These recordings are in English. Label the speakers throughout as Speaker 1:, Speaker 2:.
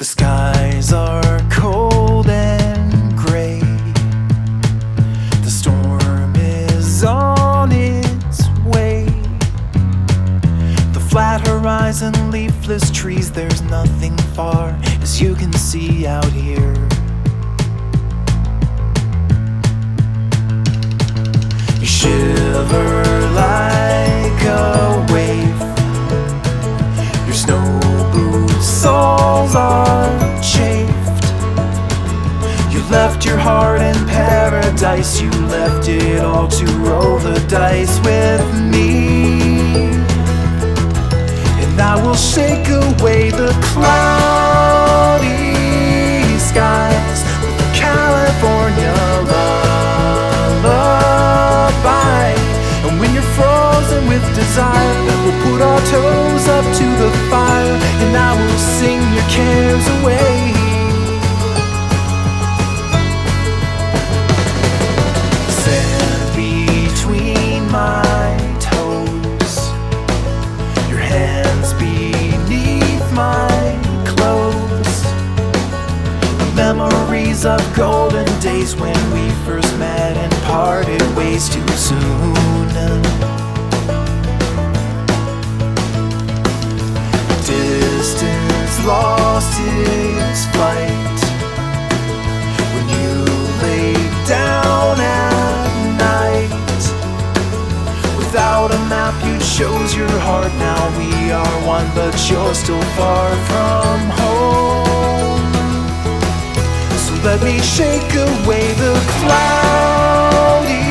Speaker 1: The skies are cold and gray. The storm is on its way. The flat horizon, leafless trees, there's nothing far as you can see out here. You shiver like a wave. Your snow boots soles are chafed. You left your heart in paradise. You left it all to roll the dice with me. And I will shake away the cloudy skies with a California lullaby. And when you're frozen with desire, we'll put our toes up to the fire, and I will sing your cares away. Sand between my toes, your hands beneath my clothes. The memories of golden days when we first met and parted ways too soon. Distance lost its flight when you lay down at night. Without a map you chose your heart. Now we are one, but you're still far from home. So let me shake away the cloudy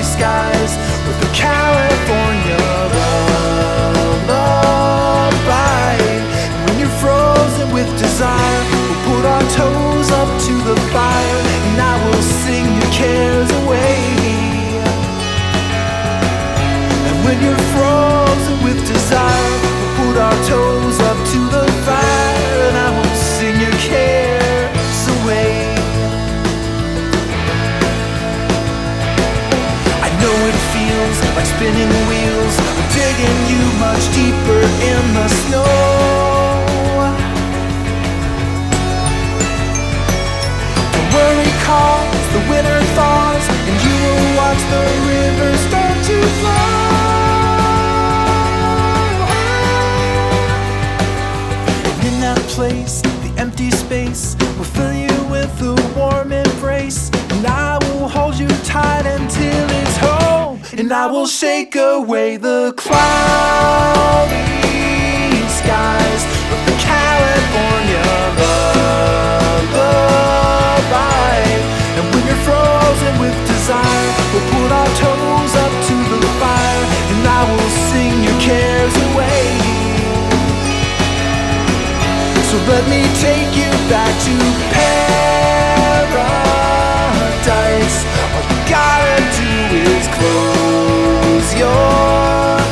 Speaker 1: skies with the California lullaby. When you're frozen with desire, we'll put our toes up to the fire, and I will sing your cares away. And when you're frozen with desire, we'll put our toes up to the fire, and I will sing your cares away. I know it feels like spinning wheels, digging you much deeper in the snow. Don't worry, cause the winter thaws, and you will watch the river start to flow. And in that place, the empty space will fill you with a warm embrace, and I will hold you tight until it's home. And I will shake away the cloudy skies with the California lullaby. And when you're frozen with desire, we'll put our toes up to the fire, and I will sing your cares away. So let me take you back to paradise. All you gotta do is close your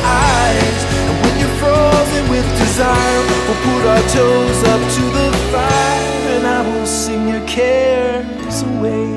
Speaker 1: eyes. And when you're frozen with desire, we'll put our toes up to the fire, and I will sing your cares away.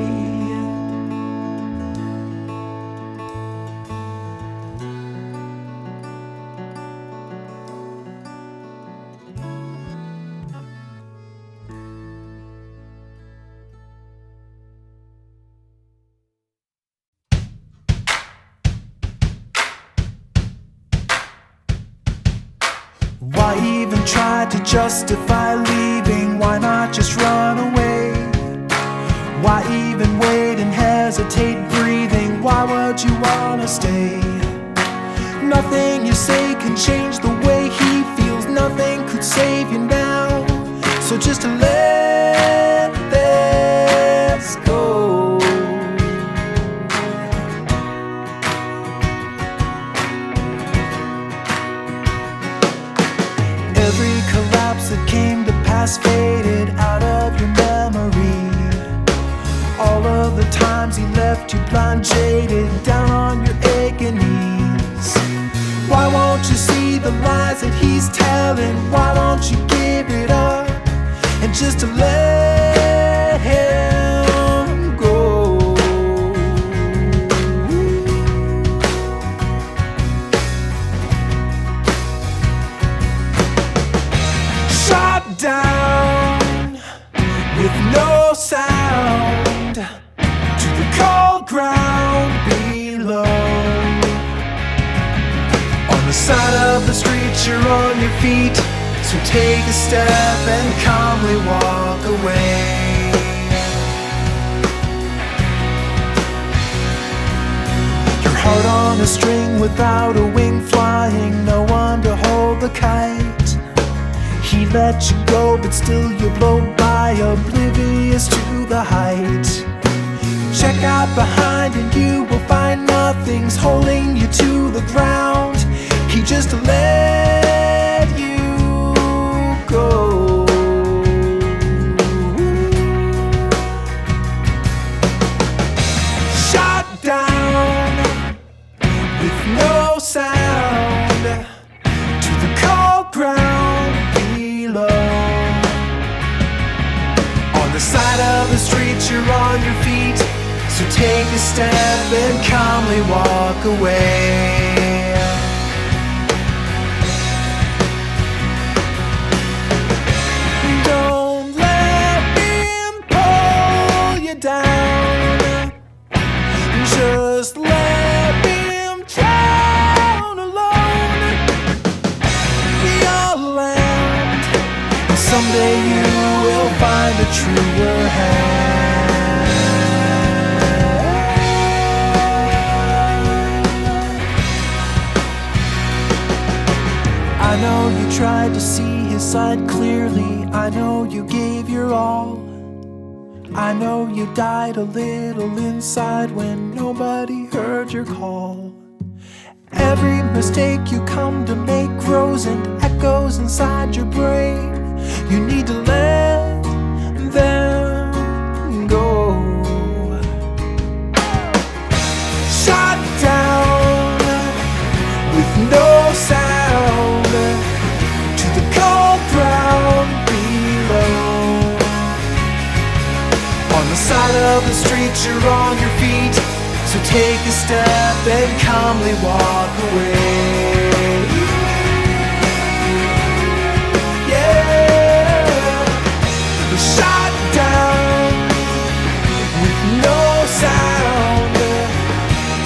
Speaker 1: Why even try to justify leaving? Why not just run away? Why even wait and hesitate breathing? Why would you wanna stay? Nothing you say can change the way he feels. Nothing could save you now. So just let this go. Every collapse that came to pass faded out of your memory. All of the times he left you blind, jaded, down on your aching knees. Why won't you see the lies that he's telling? Why don't you give it up and just let him go? Shut down. you're on your feet, so take a step and calmly walk away. Your heart on a string without a wing flying, no one to hold the kite. He let you go, but still you blow by, oblivious to the height. Check out behind and you will find nothing's holding you to the ground. He just let you go. Shot down with no sound to the cold ground below. On the side of the street you're on your feet, so take a step and calmly walk away. Don't let him pull you down, just let him drown alone. You'll land, and someday you will find a truer hand. I know you tried to see his side clearly, I know you gave your all. I know you died a little inside when nobody heard your call. Every mistake you come to make grows and echoes inside your brain. You need to let them go. Shot down with no sound to the cold ground below. On the side of the street you're on your feet, so take a step and calmly walk away. Yeah, shot down with no sound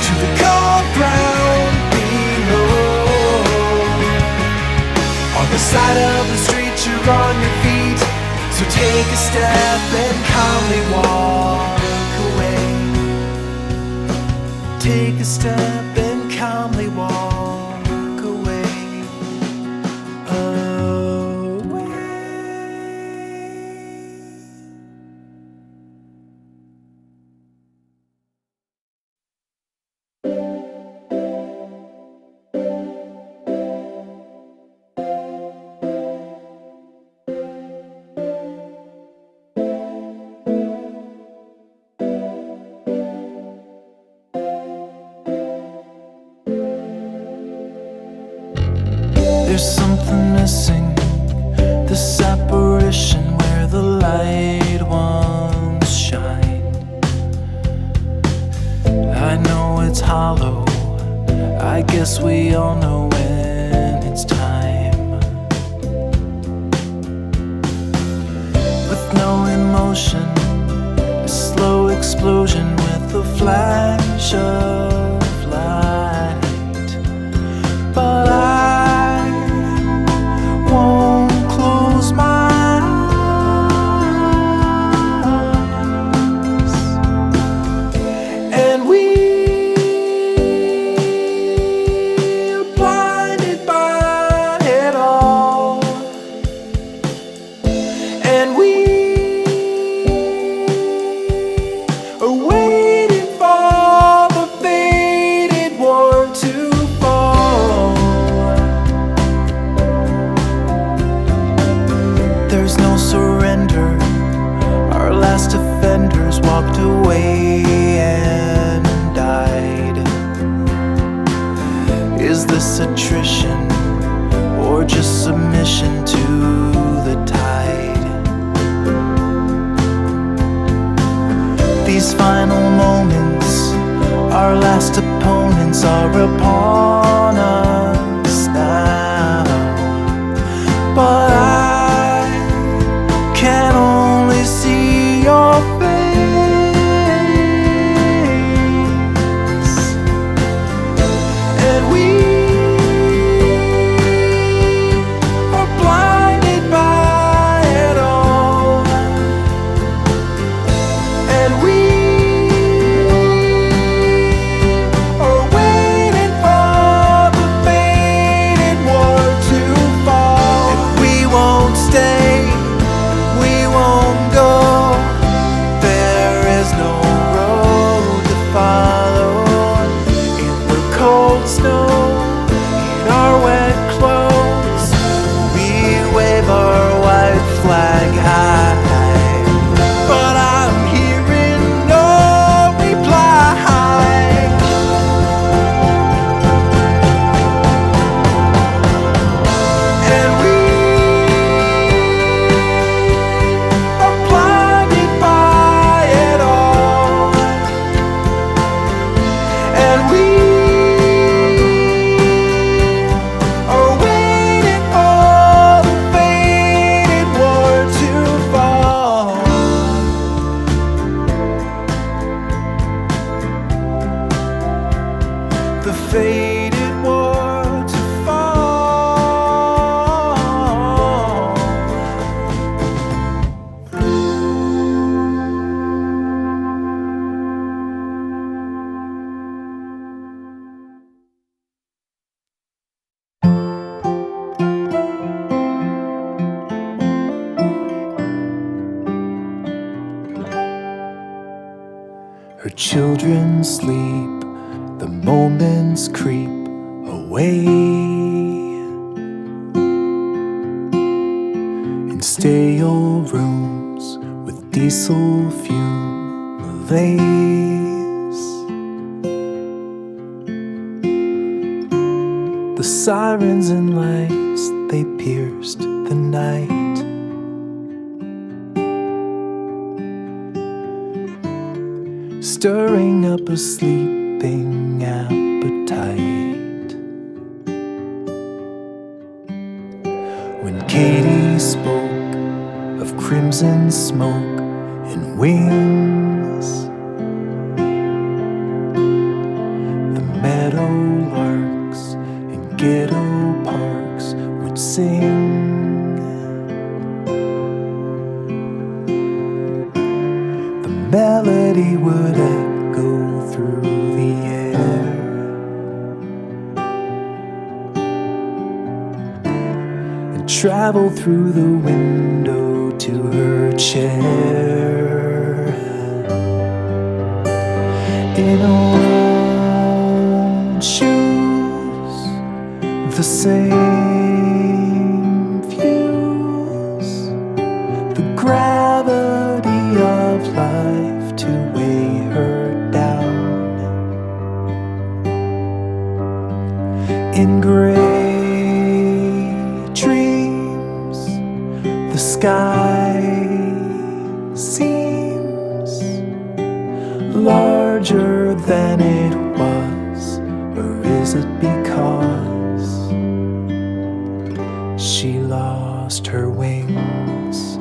Speaker 1: to the cold ground below. On the side of the street you're on your feet, so take a step and calmly walk away. Take a step and calmly walk away. There's something missing, this apparition where the light once shined. I know it's hollow, I guess we all know when it's time. With no emotion, a slow explosion with a flash of light. But I won't close my eyes, and we're blinded by it all, and we are waiting for the faded one to fall. There's no surrender, our last offenders walked away and died. Is this attrition or just submission to the tide? These final moments, our last opponents are upon us now. But I can only see your face, and we snow in our wet clothes. We wave our white flag high, but I'm hearing no reply. And we are blinded by it all. And we are waiting for the faded war to fall. The faded war to fall. Her children sleep, the moments creep away. In stale rooms with diesel fume malaise. The sirens and lights, they pierced the night. Stirring up a sleeping appetite. When Katie spoke of crimson smoke and wings, the meadow larks in ghetto parks would sing. The melody would echo through the air. And travel through the window to her chair. In old shoes, the same views, the gravity of life to weigh her down. In gray dreams, the sky seems larger than it was, or is it because she lost her wings?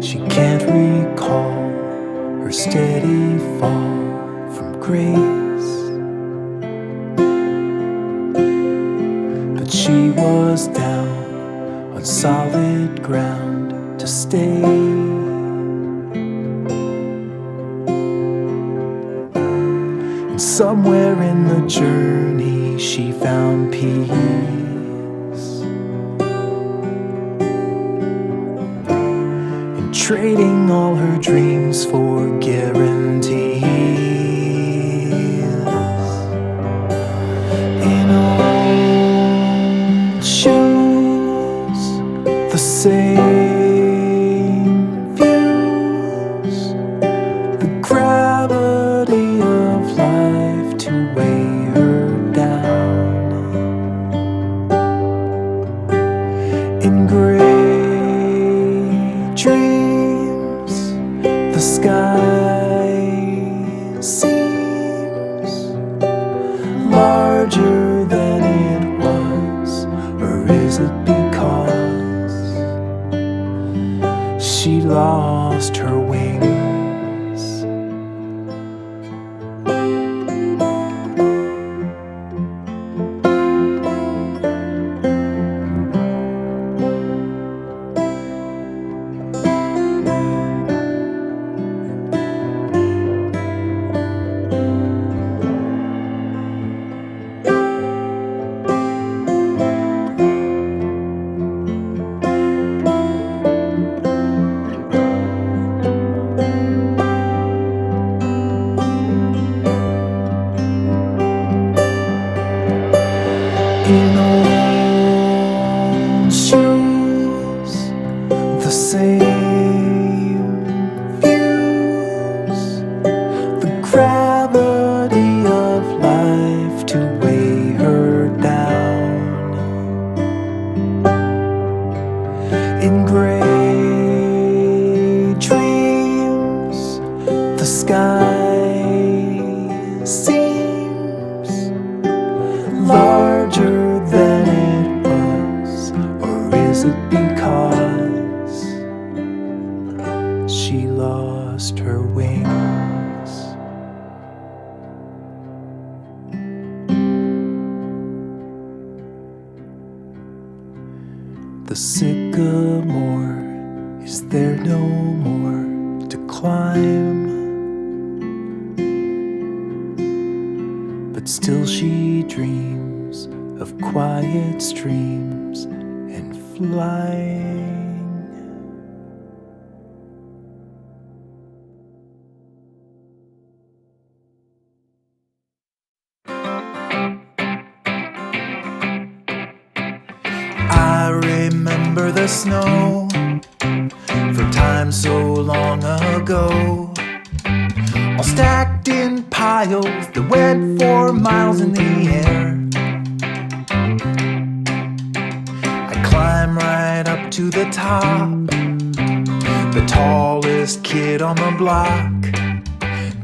Speaker 1: She can't recall her steady fall from grace, but she was down on solid ground to stay. And somewhere in the journey she found peace, in trading all her dreams for guarantees. In old shoes, the same views, the gravity of life to weigh her down. In gray dreams, the sky seems larger than it was, or is it because she lost her wings? same views, the gravity of life to weigh her down. In gray dreams, the sky seems larger than it was, or is it because she lost her wings? The sycamore, is there no more to climb? But still she dreams of quiet streams and flying. I remember the snow from time so long ago, all stacked in piles that went for miles in the air. I climbed right up to the top, the tallest kid on the block.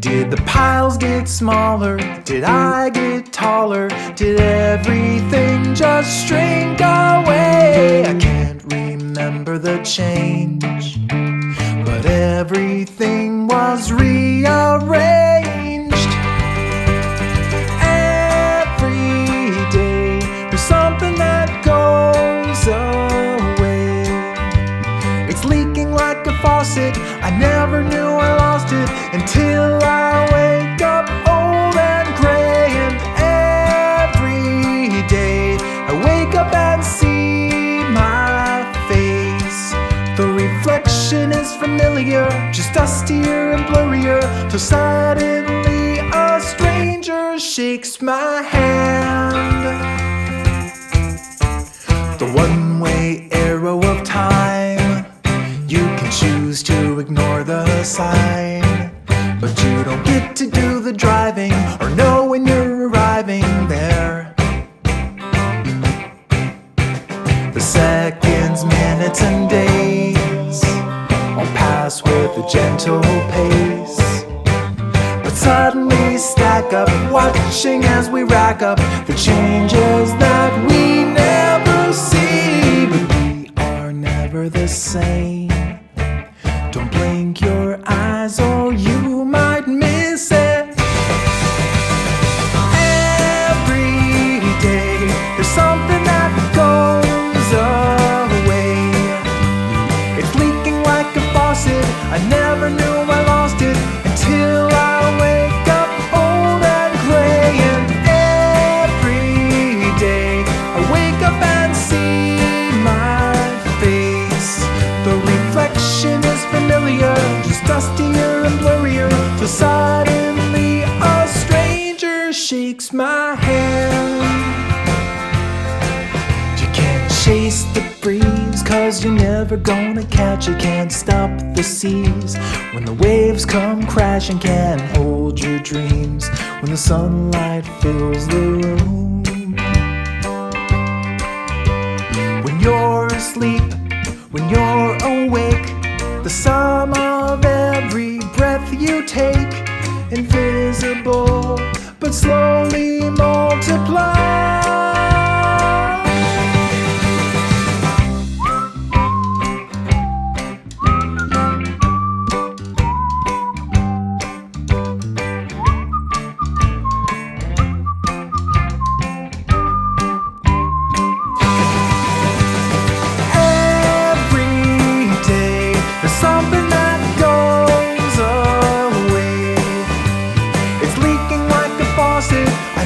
Speaker 1: Did the piles get smaller? Did I get taller? Did everything just shrink away? I can't remember the change, but everything was rearranged. Every day there's something that goes away. It's leaking like a faucet. I never knew I lost it until I wake up old and gray. And every day I wake up and see my face. The reflection is familiar, just dustier and blurrier, till suddenly a stranger shakes my hand. The one-way arrow of time, you can choose to ignore the sign, but you don't get to do the driving or know when you're arriving there. The seconds, minutes and days all pass with a gentle pace, but suddenly stack up, watching as we rack up the changes that we never see. But we are never the same. Don't blink your eyes or you might miss it. Every day there's something that goes away. It's leaking like a faucet. I never knew I lost it until I wake up old and gray. And every day I wake up and see my face. The reflection is familiar, just dustier and blurrier, till suddenly a stranger shakes my hand. You can't chase the breeze, 'cause you're never gonna catch it. Can't stop the seas when the waves come crashing. Can't hold your dreams when the sunlight fills the room. When you're asleep, when you're awake, the sum of every breath you take, invisible but slowly multiply. Something that goes away. It's leaking like a faucet. I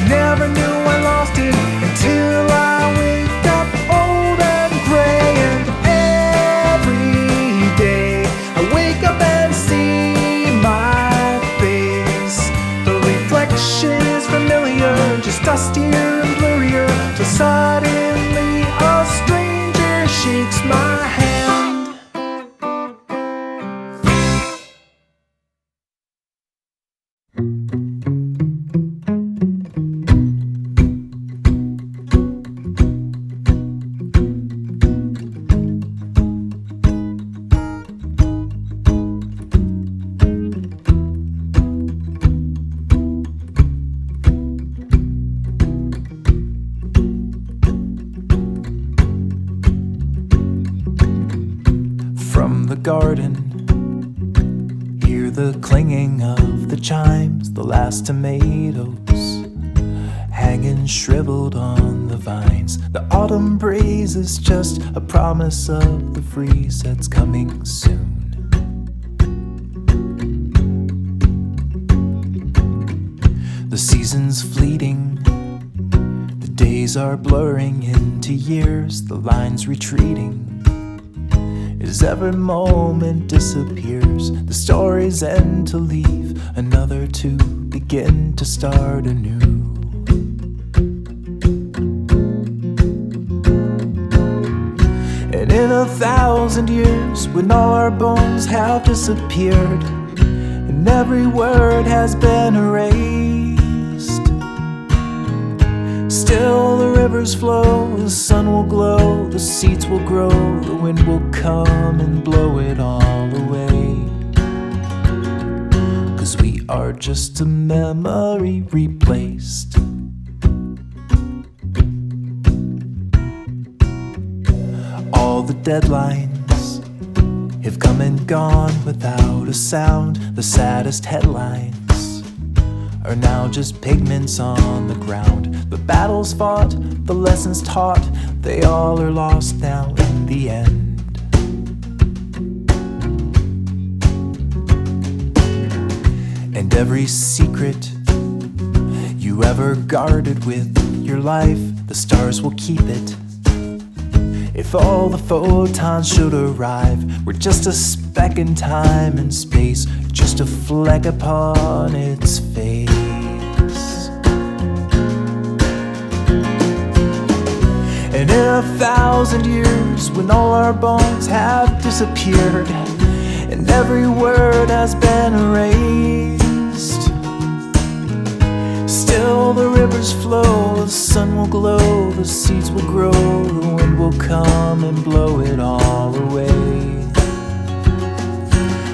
Speaker 1: morning. Hear the clinging of the chimes, the last tomatoes hanging shriveled on the vines. The autumn breeze is just a promise of the freeze that's coming soon. The season's fleeting, the days are blurring into years, the line's retreating. As every moment disappears, the stories end to leave, another to begin to start anew. And in 1,000 years, when all our bones have disappeared, and every word has been erased, still the rivers flow, the sun will glow, the seeds will grow, the wind will come and blow it all away. 'Cause we are just a memory replaced. All the deadlines have come and gone without a sound. The saddest headlines are now just pigments on the ground. The battles fought, the lessons taught, they all are lost now in the end. And every secret you ever guarded with your life, the stars will keep it. If all the photons should arrive, we're just a speck in time and space, just a fleck upon its face. And in 1,000 years, when all our bones have disappeared, and every word has been erased, still the rivers flow, the sun will glow, the seeds will grow, the wind will come and blow it all away.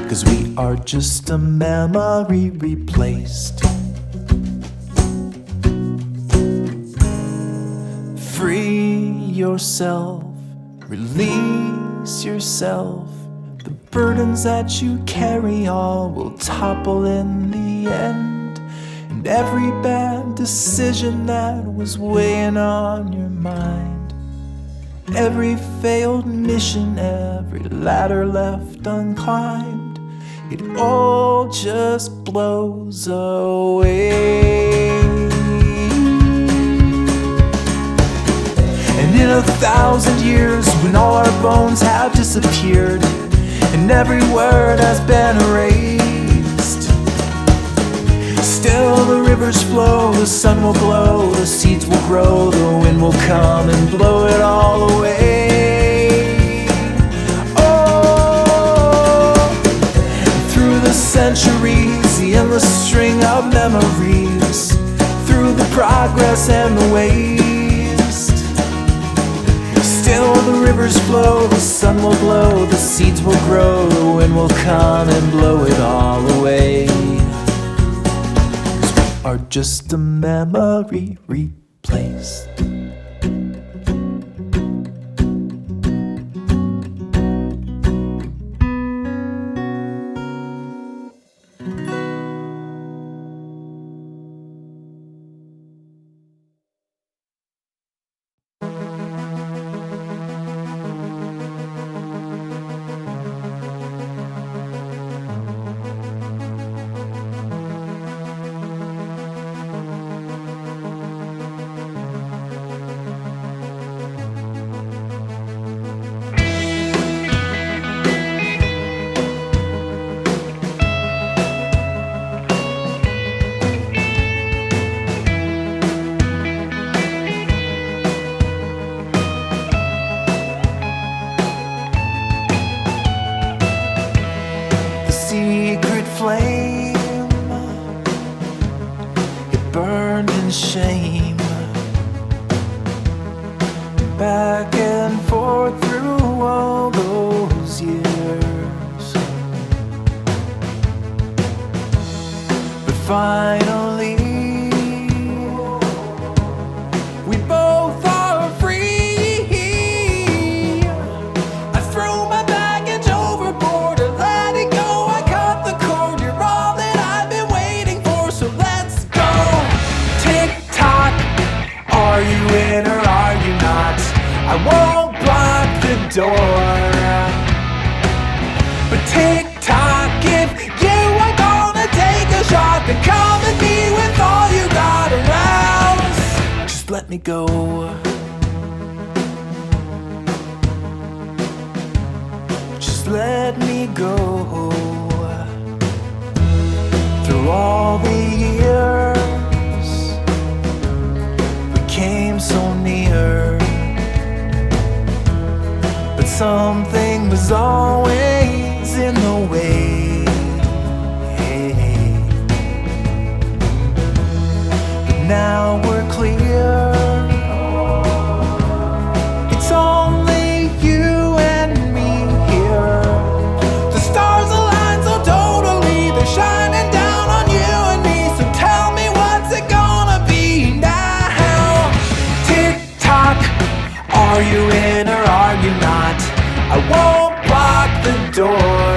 Speaker 1: 'Cause we are just a memory replaced. Free yourself, release yourself. The burdens that you carry all will topple in the end. And every bad decision that was weighing on your mind, every failed mission, every ladder left unclimbed, it all just blows away. And in 1,000 years, when all our bones have disappeared, and every word has been erased, still the rivers flow, the sun will glow, the seeds will grow, the wind will come and blow it all away. Oh, through the centuries, the endless string of memories, through the progress and the waste, still the rivers flow, the sun will glow, the seeds will grow, the wind will come and blow it all away. Are just a memory replaced. Shame, back and forth through all those years, but finally we both are free. I throw my baggage overboard, door. But tick-tock, if you are gonna take a shot, then come at me with all you got around. Just let me go. Just let me go. Through all the years, we came so near, but something was always in the way. But now we're clear. It's only you and me here. The stars align so totally, they're shining down on you and me. So tell me, what's it gonna be now? Tick-tock, are you in or are you not? I won't block the door.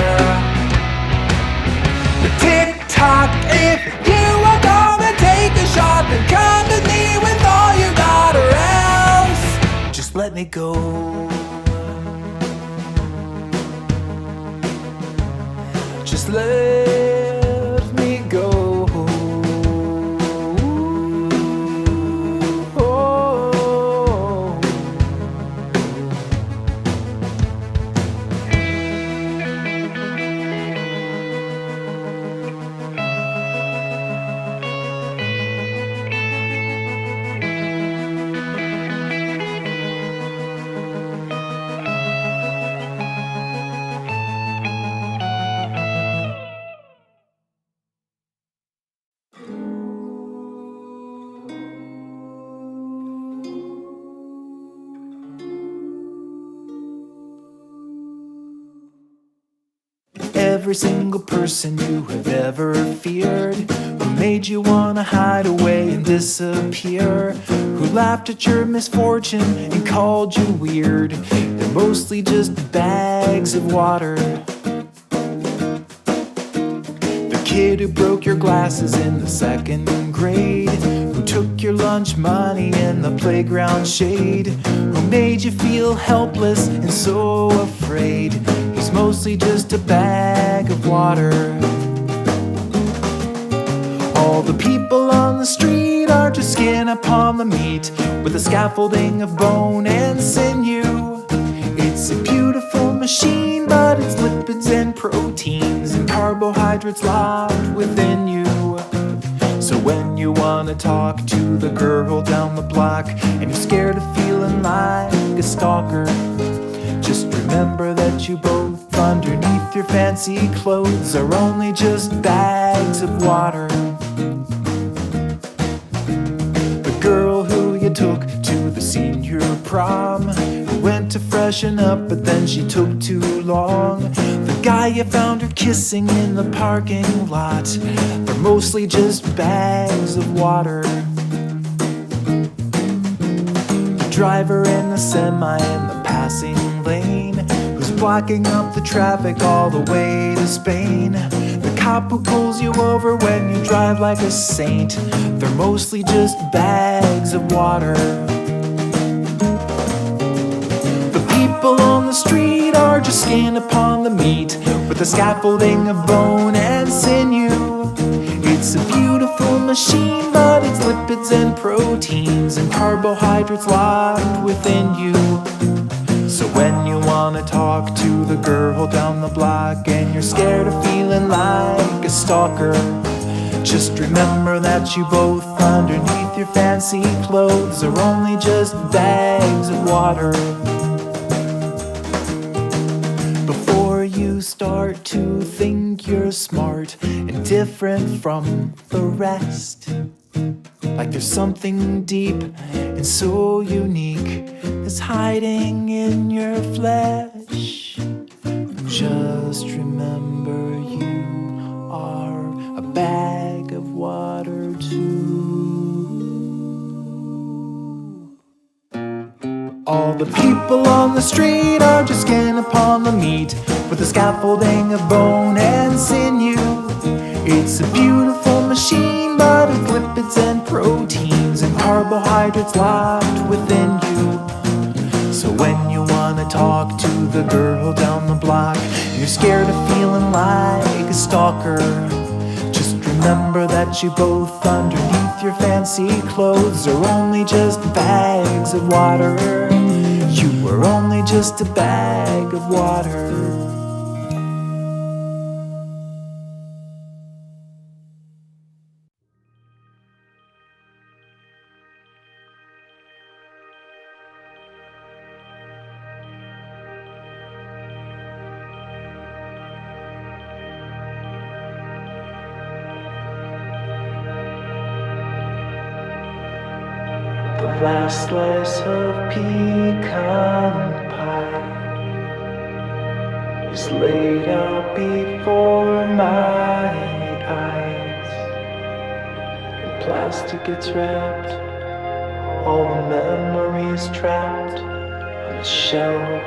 Speaker 1: But tick-tock, if you are gonna take a shot, then come to me with all you got or else just let me go. Just let me go. Every single person you have ever feared, who made you wanna hide away and disappear, who laughed at your misfortune and called you weird, they're mostly just bags of water. The kid who broke your glasses in the second grade, who took your lunch money in the playground shade, who made you feel helpless and so afraid, he's mostly just a bag of water. All the people on the street are just skin upon the meat, with a scaffolding of bone and sinew. It's a beautiful machine, but it's lipids and proteins and carbohydrates locked within you. So when you wanna talk to the girl down the block and you're scared of feeling like a stalker, just remember that you both underneath your fancy clothes are only just bags of water. The girl who you took to the senior prom, who went to freshen up but then she took too long, the guy you found her kissing in the parking lot, they're mostly just bags of water. The driver in the semi in the passing lane, who's blocking up the traffic all the way to Spain, the cop who pulls you over when you drive like a saint, they're mostly just bags of water. The people on the street are just skin upon the meat, with a scaffolding of bone and sinew. It's a beautiful machine, but it's lipids and proteins and carbohydrates locked within you. So when you wanna talk to the girl down the block and you're scared of feeling like a stalker, just remember that you both underneath your fancy clothes are only just bags of water. Before you start to think you're smart and different from the rest, like there's something deep and so unique that's hiding in your flesh, just remember you are a bag of water too. All the people on the street are just skin upon the meat, with a scaffolding of bone and sinew. It's a beautiful machine, but it's lipids and proteins and carbohydrates locked within you. So when you wanna talk to the girl down the block, you're scared of feeling like a stalker, just remember that you both underneath your fancy clothes are only just bags of water. You were only just a bag of water. The last slice of pecan pie is laid out before my eyes. And plastic gets wrapped, all the memories trapped on the shelf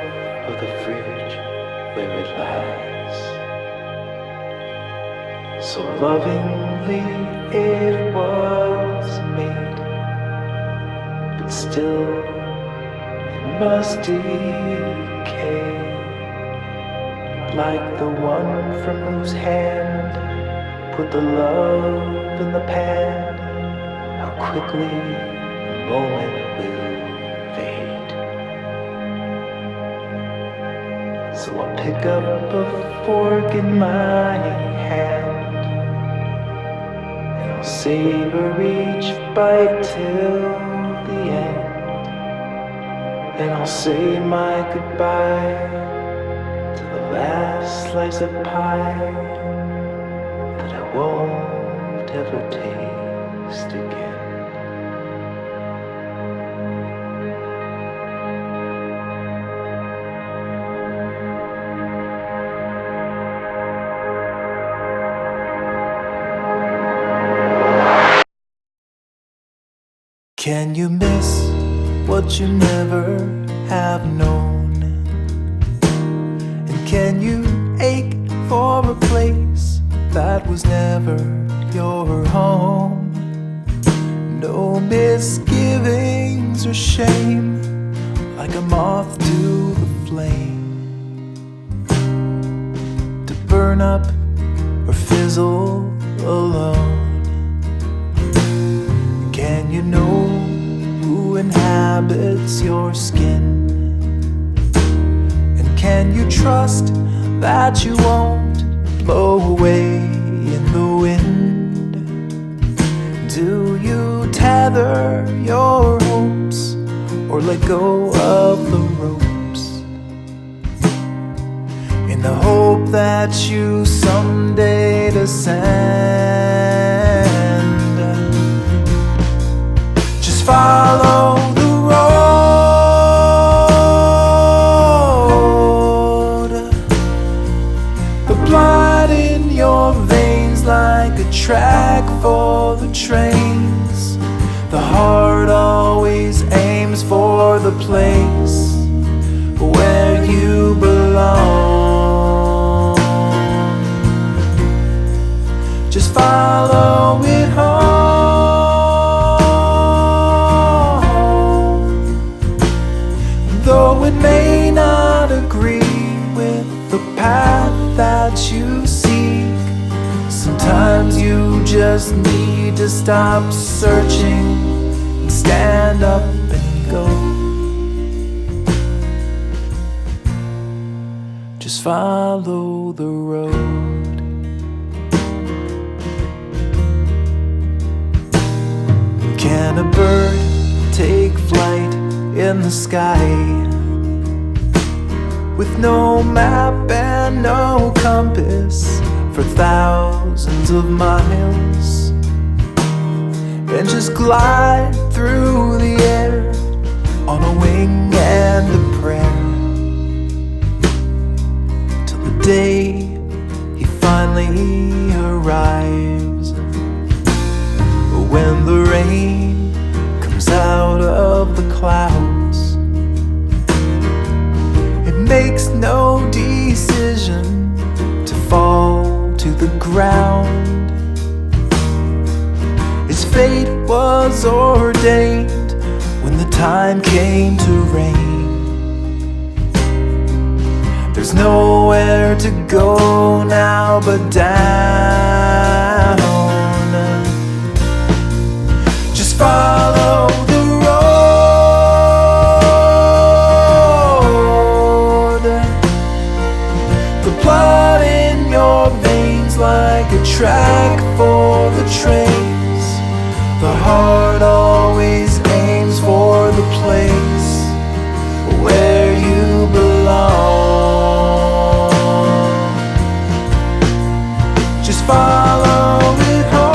Speaker 1: of the fridge where it lies. So lovingly it was made, still it must decay, like the one from whose hand put the love in the pan. How quickly the moment will fade. So I'll pick up a fork in my hand, and I'll savor each bite till the end, and I'll say my goodbye to the last slice of pie that I won't ever taste again. Can you miss what you never have known? And can you ache for a place that was never your home? No misgivings or shame, like a moth to the flame, to burn up or fizzle alone. Can you know who inhabits your skin? And can you trust that you won't blow away in the wind? Do you tether your hopes or let go of the ropes in the hope that you someday descend? Follow the road, the blood in your veins like a track for the trains. The heart always aims for the place where you belong. Just follow it home. Though it may not agree with the path that you seek, sometimes you just need to stop searching and stand up and go. Just follow the road. Can a bird take flight in the sky with no map and no compass for thousands of miles, and just glide through the air on a wing and a prayer till the day he finally arrives, when the rain comes out of the clouds. It makes no decision to fall to the ground. His fate was ordained when the time came to rain. There's nowhere to go now but down. Just follow the road. The blood in your veins like a track for the trains. The heart always aims for the place where you belong. Just follow it home.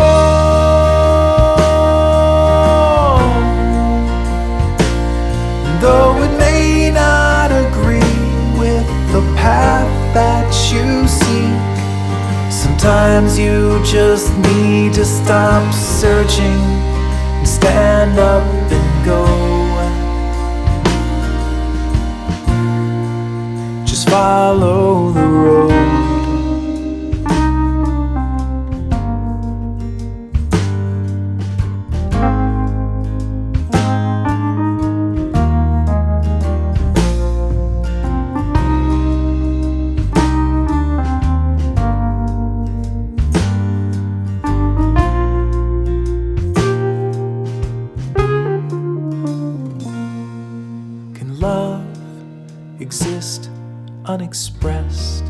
Speaker 1: Though it may not agree with the path that you seek, sometimes you just need to stop searching and stand up and go. Just follow the road. Exist unexpressed,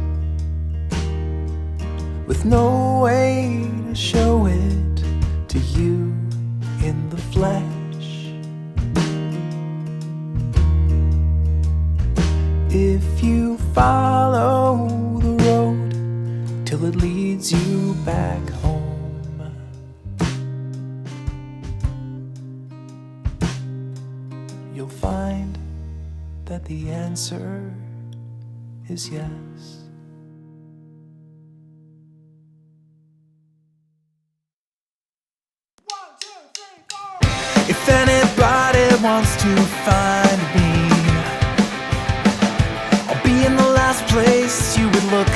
Speaker 1: with no way to show it to you in the flesh. If you follow the road till it leads you back home, you'll find that the answer is yes. If anybody wants to find me, I'll be in the last place you would look.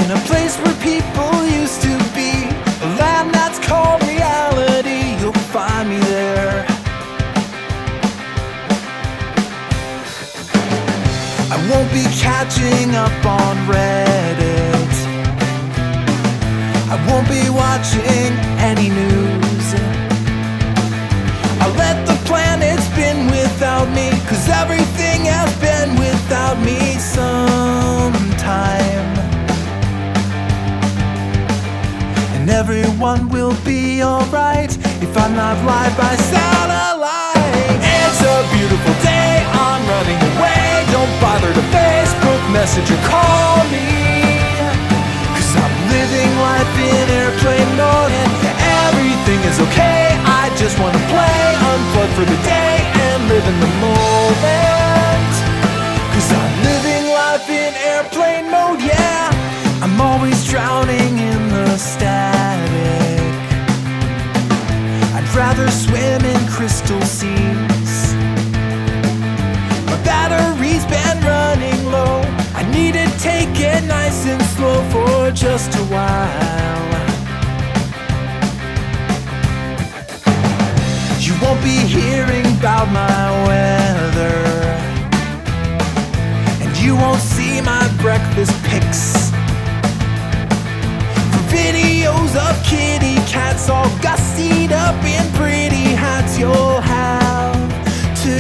Speaker 1: In a place where people used to be, a land that's called reality. You'll find me there. I won't be catching up on Reddit. I won't be watching any news. I'll let the planet spin without me, 'cause everything has been without me sometime. And everyone will be alright if I'm not live by satellite. It's a beautiful day, I'm running away. Don't bother to Facebook message or call me, 'cause I'm living life in airplane mode and everything is okay. I just want to play, unplug for the day and live in the moment, 'cause I'm living life in airplane mode, yeah. I'm always drowning in the static. I'd rather swim in crystal seas. My battery's been running low. I need to take it nice and slow for just a while. You won't be hearing about my weather, and you won't see my breakfast pics. For videos of kitty cats all gussied up in pretty hats, you'll have to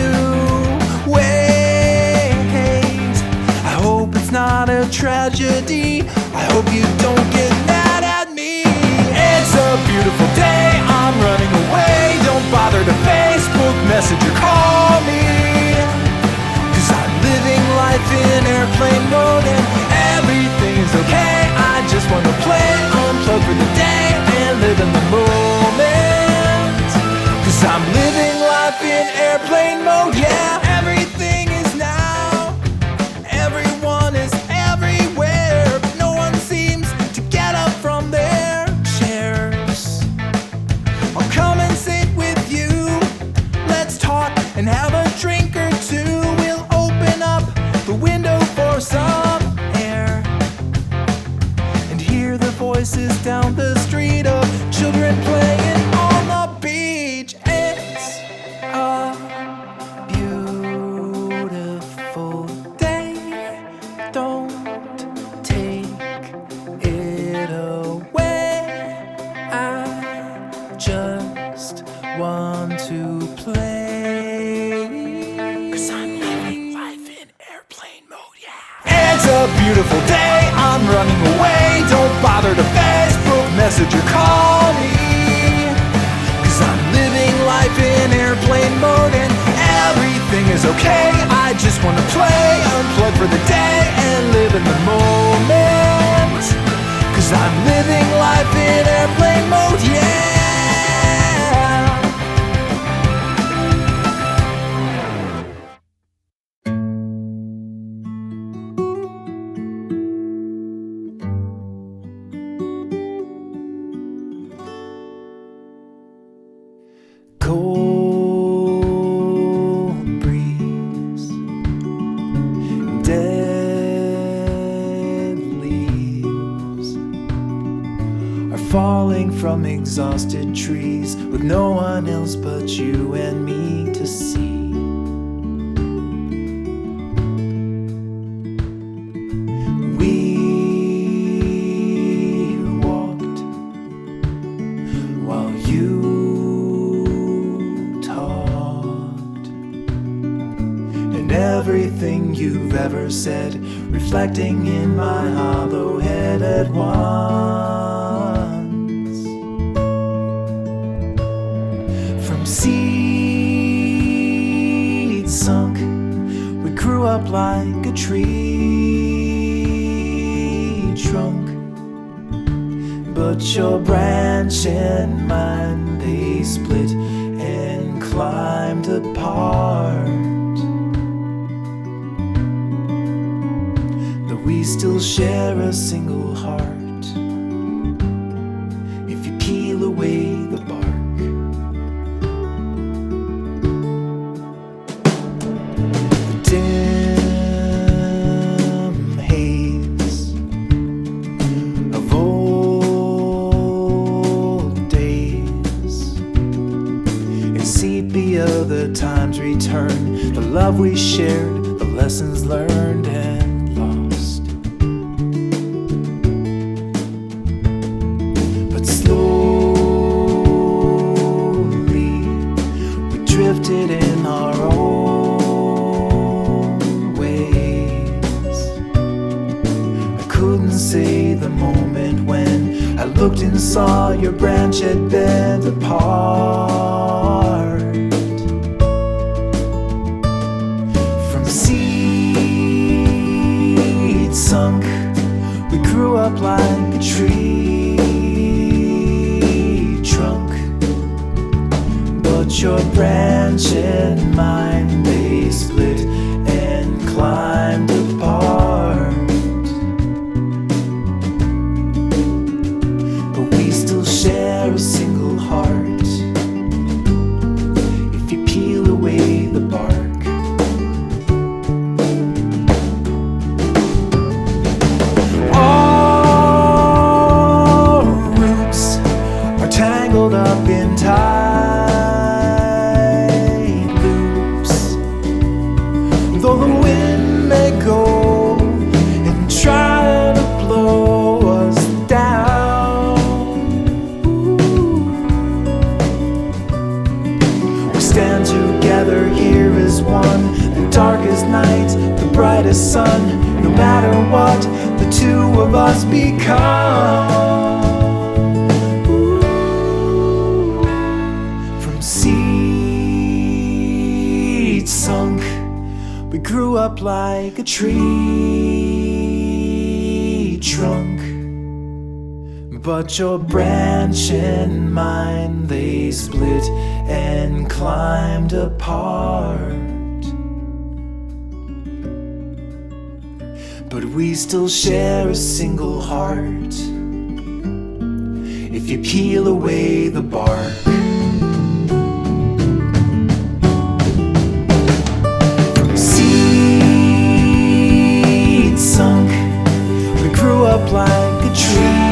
Speaker 1: wait. I hope it's not a tragedy. I hope you don't get mad at me. It's a beautiful day, I'm running away. Don't bother to Facebook message or call me, 'cause I'm living life in airplane mode and everything is okay. I just want to play, unplug for the day and live in the moment, 'cause I'm living life in airplane mode, yeah. Everything is now, everyone is everywhere, but no one seems to get up from their chairs. I'll come and sit with you, let's talk and have a drink or two. We'll open up the window for some air and hear the voices down the street of children playing on the beach. It's a beautiful day. just wanna play, unplug for the day and live in the moment. 'Cause I'm living life in airplane mode, yeah. Cold breeze, dead leaves are falling from exhausted trees, with no one else but you and me to see. We walked while you everything you've ever said, reflecting in my hollow head at once. From seed sunk, we grew up like a tree trunk, but your branch and mine, they split and climbed apart. We still share a single heart. If you peel away the bark, the dim haze of old days and sepia, the times return, the love we shared, the lessons learned and in our own ways. I couldn't say the moment when I looked and saw your branch had bent apart. From seed sunk, we grew up like a tree trunk, but your branch and mine, they split and climbed apart. But we still share a single heart. If you peel away the bark, our roots are tangled up in time. Though the wind may go and try to blow us down, we stand together here as one. The darkest night, the brightest sun, no matter what the two of us become. From seed sunk, we grew up like a tree trunk, but your branch and mine, they split and climbed apart. But we still share a single heart. If you peel away the bark, up like a tree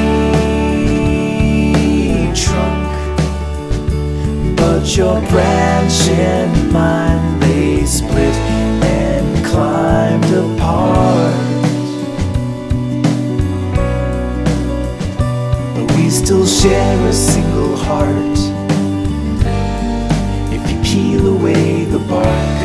Speaker 1: trunk, but your branch and mine, they split and climbed apart. But we still share a single heart. If you peel away the bark,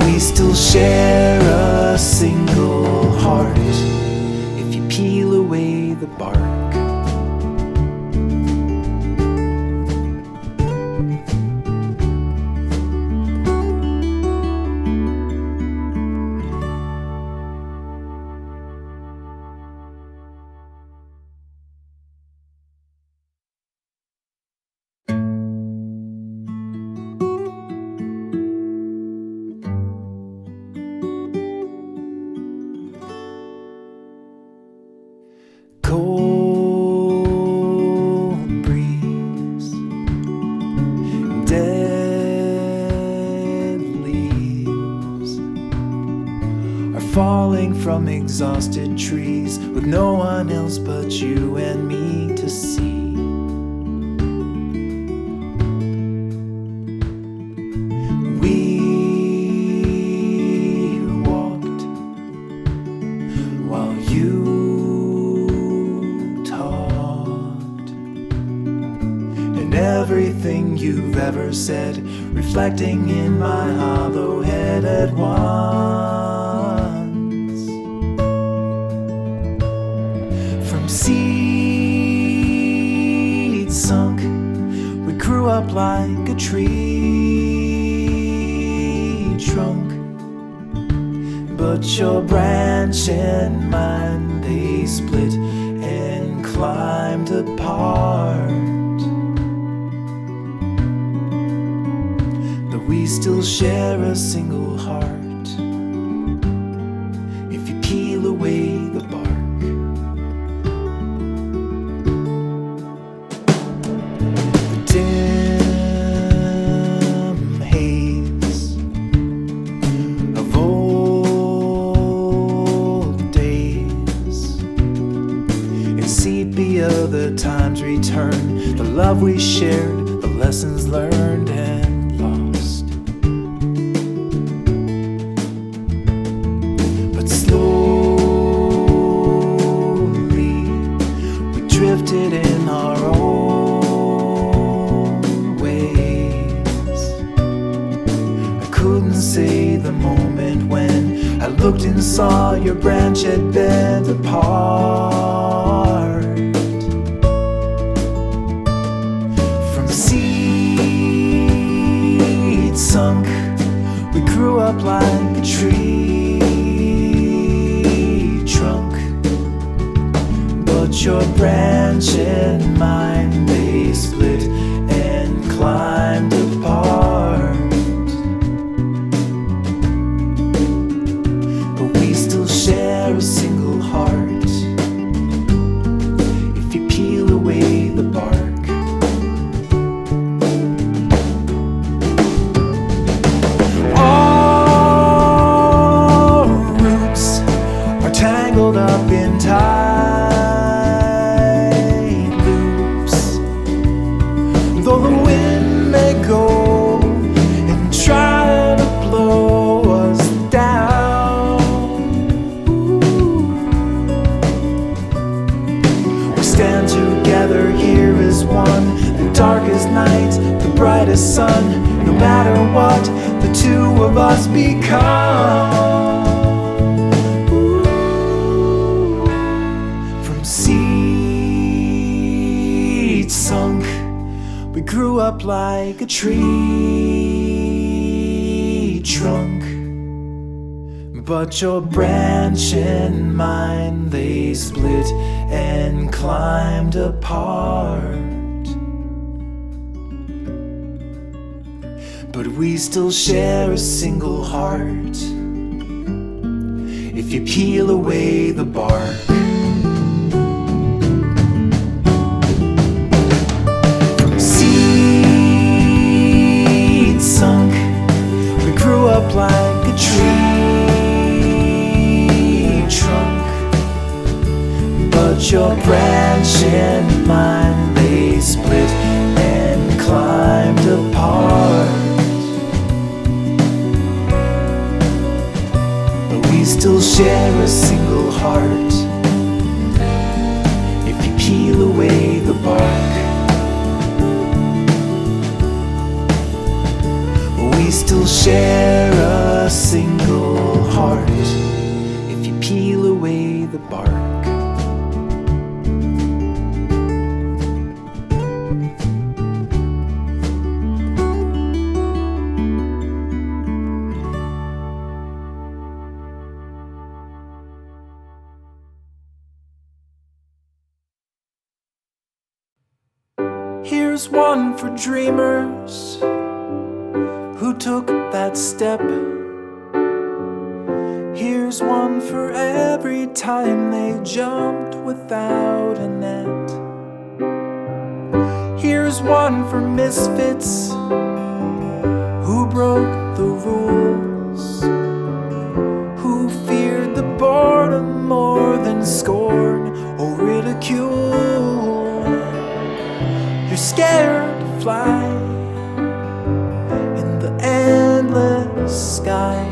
Speaker 1: we still share a single heart. If you peel away the bark, falling from exhausted trees with no one else but you and me to see. We walked while you talked, and everything you've ever said reflecting in my hollow head at once. From seeds sunk, we grew up like a tree trunk, but your branch and mine, they split and climbed apart. We still share a single heart if you peel away the bark. The dim haze of old days and sepia, the times return, the love we shared, the lessons learned and in our own ways. I couldn't say the moment when I looked and saw your branch had bent apart. From seed sunk, we grew up like a tree trunk, but your branch and mine, they split and climbed apart. But we still share a single heart if you peel away the bark. Our roots are tangled up in time, darkest night, the brightest sun. No matter what, the two of us become. Ooh. From seed sunk, we grew up like a tree trunk, but your branch and mine, they split and climbed apart. But we still share a single heart if you peel away the bark. From seed sunk, we grew up like a tree trunk, but your branch and mine, they split and climbed apart. We still share a single heart if you peel away the bark. We still share a single heart if you peel away the bark. Here's one for dreamers who took that step. Here's one for every time they jumped without a net. Here's one for misfits who broke the rules, who feared scared to fly in the endless sky,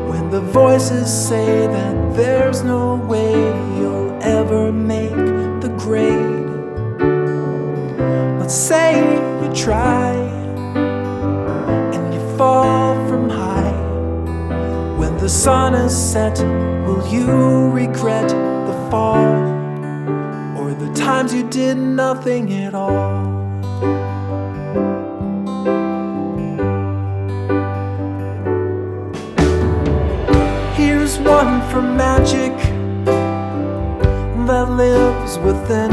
Speaker 1: when the voices say that there's no way you'll ever make the grade. Let's say you try and you fall from high. When the sun is set, will you regret the fall, or the times you did nothing at all? Here's one for magic that lives within,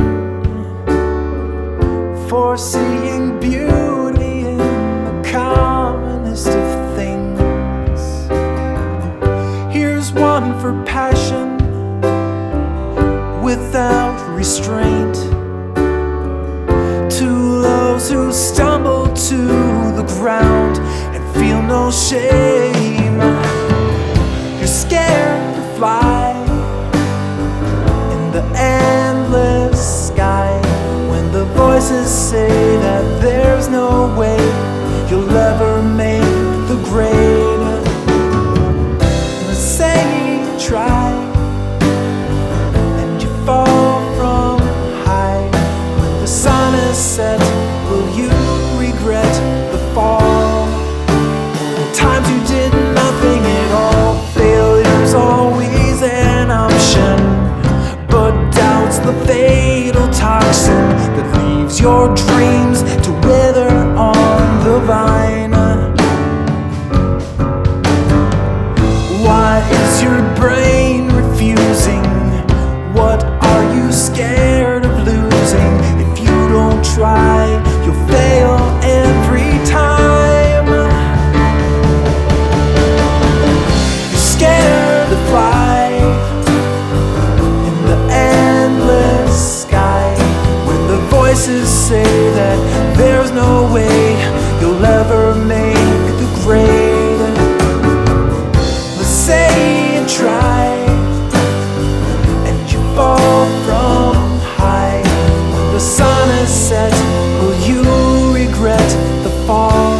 Speaker 1: for seeing beauty in the commonest of things. Here's one for passion without restraint, to those who stumble to the ground and feel no shame. You're scared to fly in the endless sky, when the voices say that there's no way you'll ever make the grade. Let's say you try and you fall from high. When the sun is set, will you regret the fall, the times you did nothing at all? Failure's always an option, but doubt's the fatal toxin that leaves your dreams to wither on the vine. Why is your brain refusing? What are you scared of losing? If you don't try, you'll fail every time. You're scared to fly in the endless sky, when the voices say that there's no way you'll ever make the grade. Let's say you try and you fall from high. When the sun is set, will you regret the fall,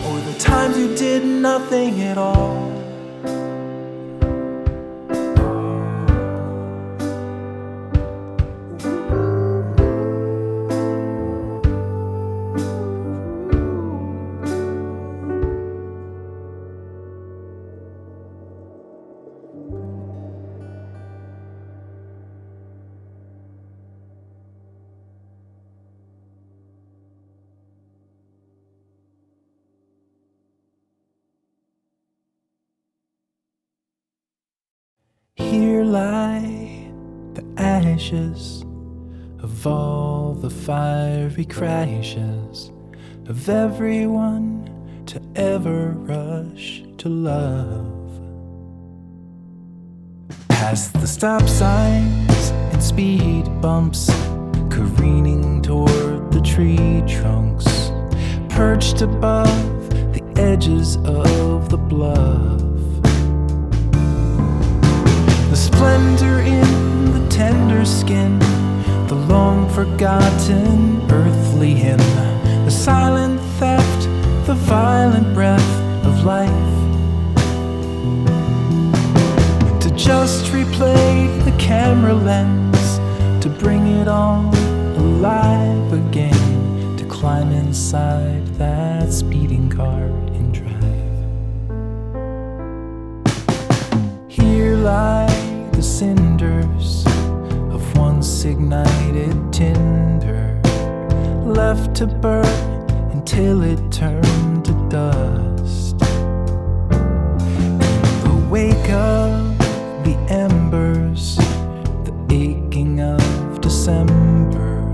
Speaker 1: or the times you did nothing at all? Here lie the ashes of all the fiery crashes of everyone to ever rush to love. Past the stop signs and speed bumps, careening toward the tree trunks, perched above the edges of the bluff. The splendor in the tender skin, the long forgotten earthly hymn, the silent theft, the violent breath of life. To just replay the camera lens, to bring it all alive again, to climb inside that speeding car and drive. Here lie the cinders of once ignited tinder, left to burn until it turned to dust. In the wake of the embers, the aching of December,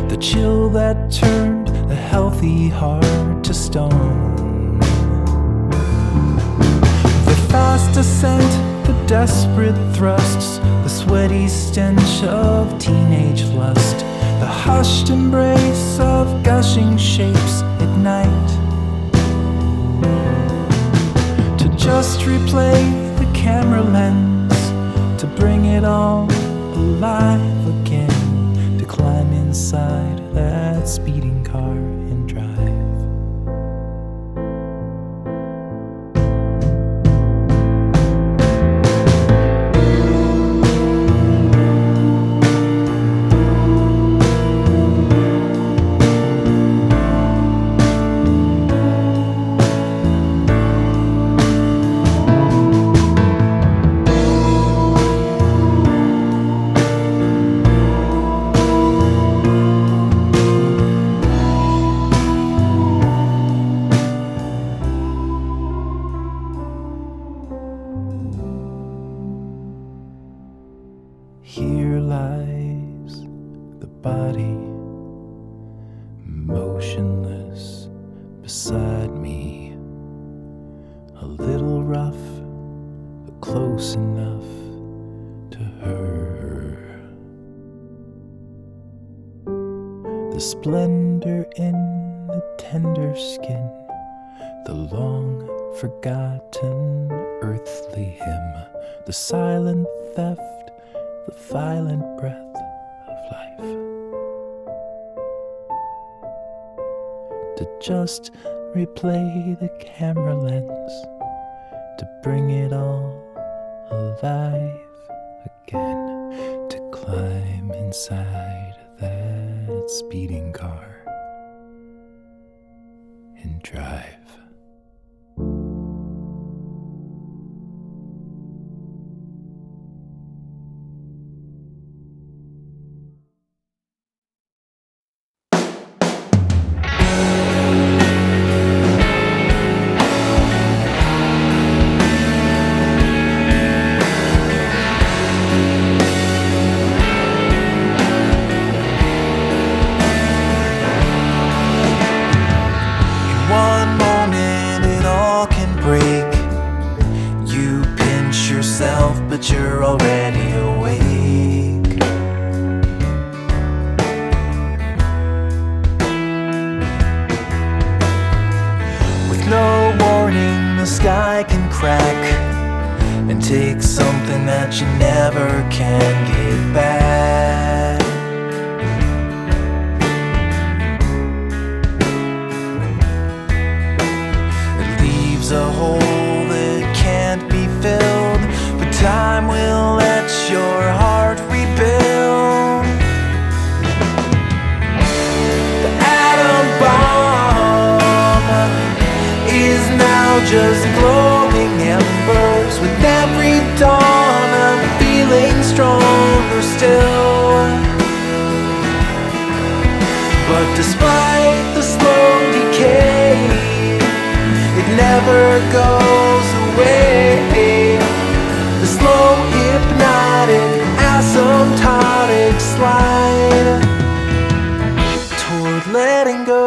Speaker 1: the chill that turned a healthy heart to stone. The fast ascent, the desperate thrusts, the sweaty stench of teenage lust, the hushed embrace of gushing shapes at night. To just replay the camera lens, to bring it all alive again, to climb inside that that speeding car and drive. Here lies the body, motionless beside me, a little rough, but close enough to her. The splendor in the tender skin, the long forgotten earthly hymn, the silent theft, the violent breath of life. To just replay the camera lens, to bring it all alive again, to climb inside that speeding car and drive. But you're already awake. With no warning, the sky can crack and take something that you never can get back. It leaves a hole that can't be filled. Time will let your heart rebuild. The atom bomb is now just glowing embers. With every dawn I'm feeling stronger still. But despite the slow decay, it never goes away. The slow, hypnotic, asymptotic slide toward letting go.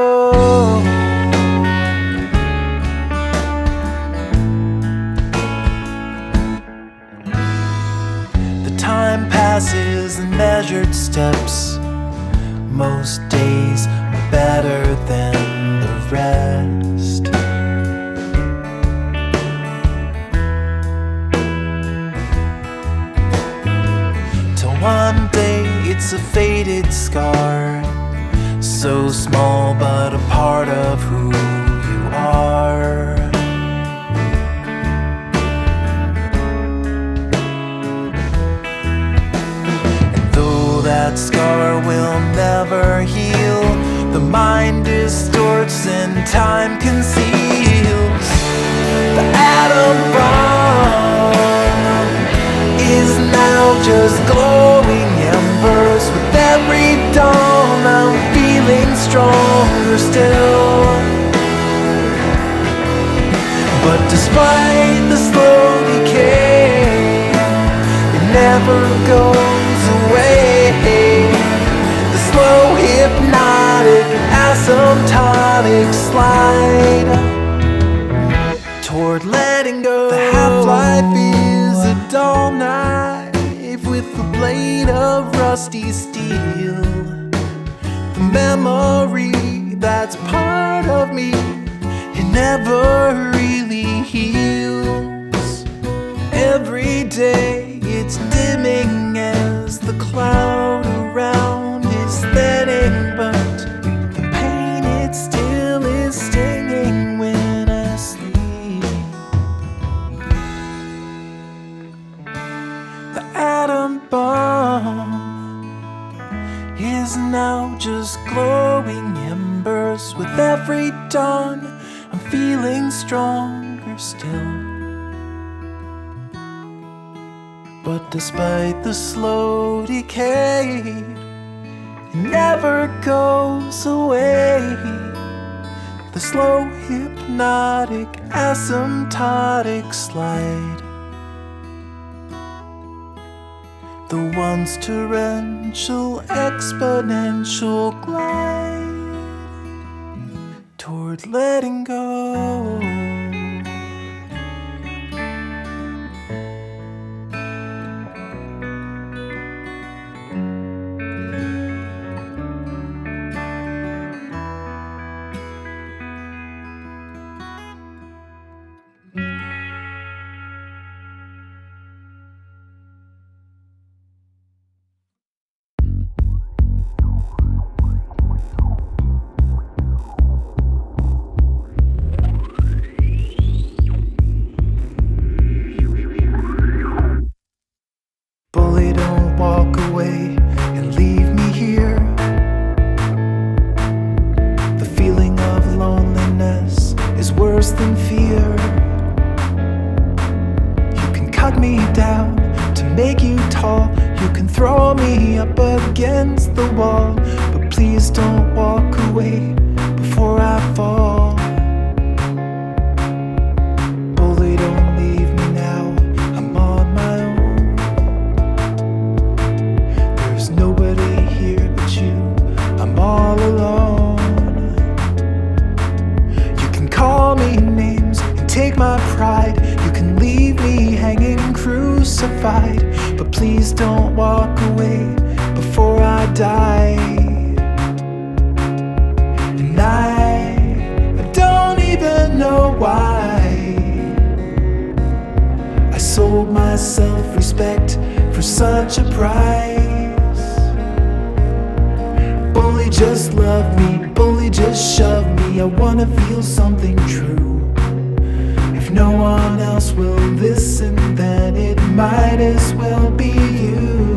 Speaker 1: The time passes in measured steps. Most days are better than the rest. One day it's a faded scar, so small but a part of who you are. And though that scar will never heal, the mind distorts and time conceals. The atom bomb is now just glowing embers. With every dawn I'm feeling stronger still. But despite the slow decay, it never goes away. The slow hypnotic asymptotic slide toward letting go. The half-life is a dull knife with a blade of rusty steel. The memory that's part of me, it never really heals. Every day it's dimming as the cloud around is thinning, but just glowing embers. With every dawn, I'm feeling stronger still. But despite the slow decay, it never goes away. The slow, hypnotic, asymptotic slide. The once torrential, exponential glide toward letting go. Bully, don't walk away and leave me here. The feeling of loneliness is worse than fear. You can cut me down to make you tall. You can throw me up against the wall. But please don't walk away before I fall. Bully, don't leave me now, I'm on my own. Nobody here but you, I'm all alone. You can call me names and take my pride. You can leave me hanging crucified. But please don't walk away before I die. And I don't even know why I sold my self-respect for such a price. Bully, just love me, bully, just shove me. I wanna feel something true. If no one else will listen, then it might as well be you.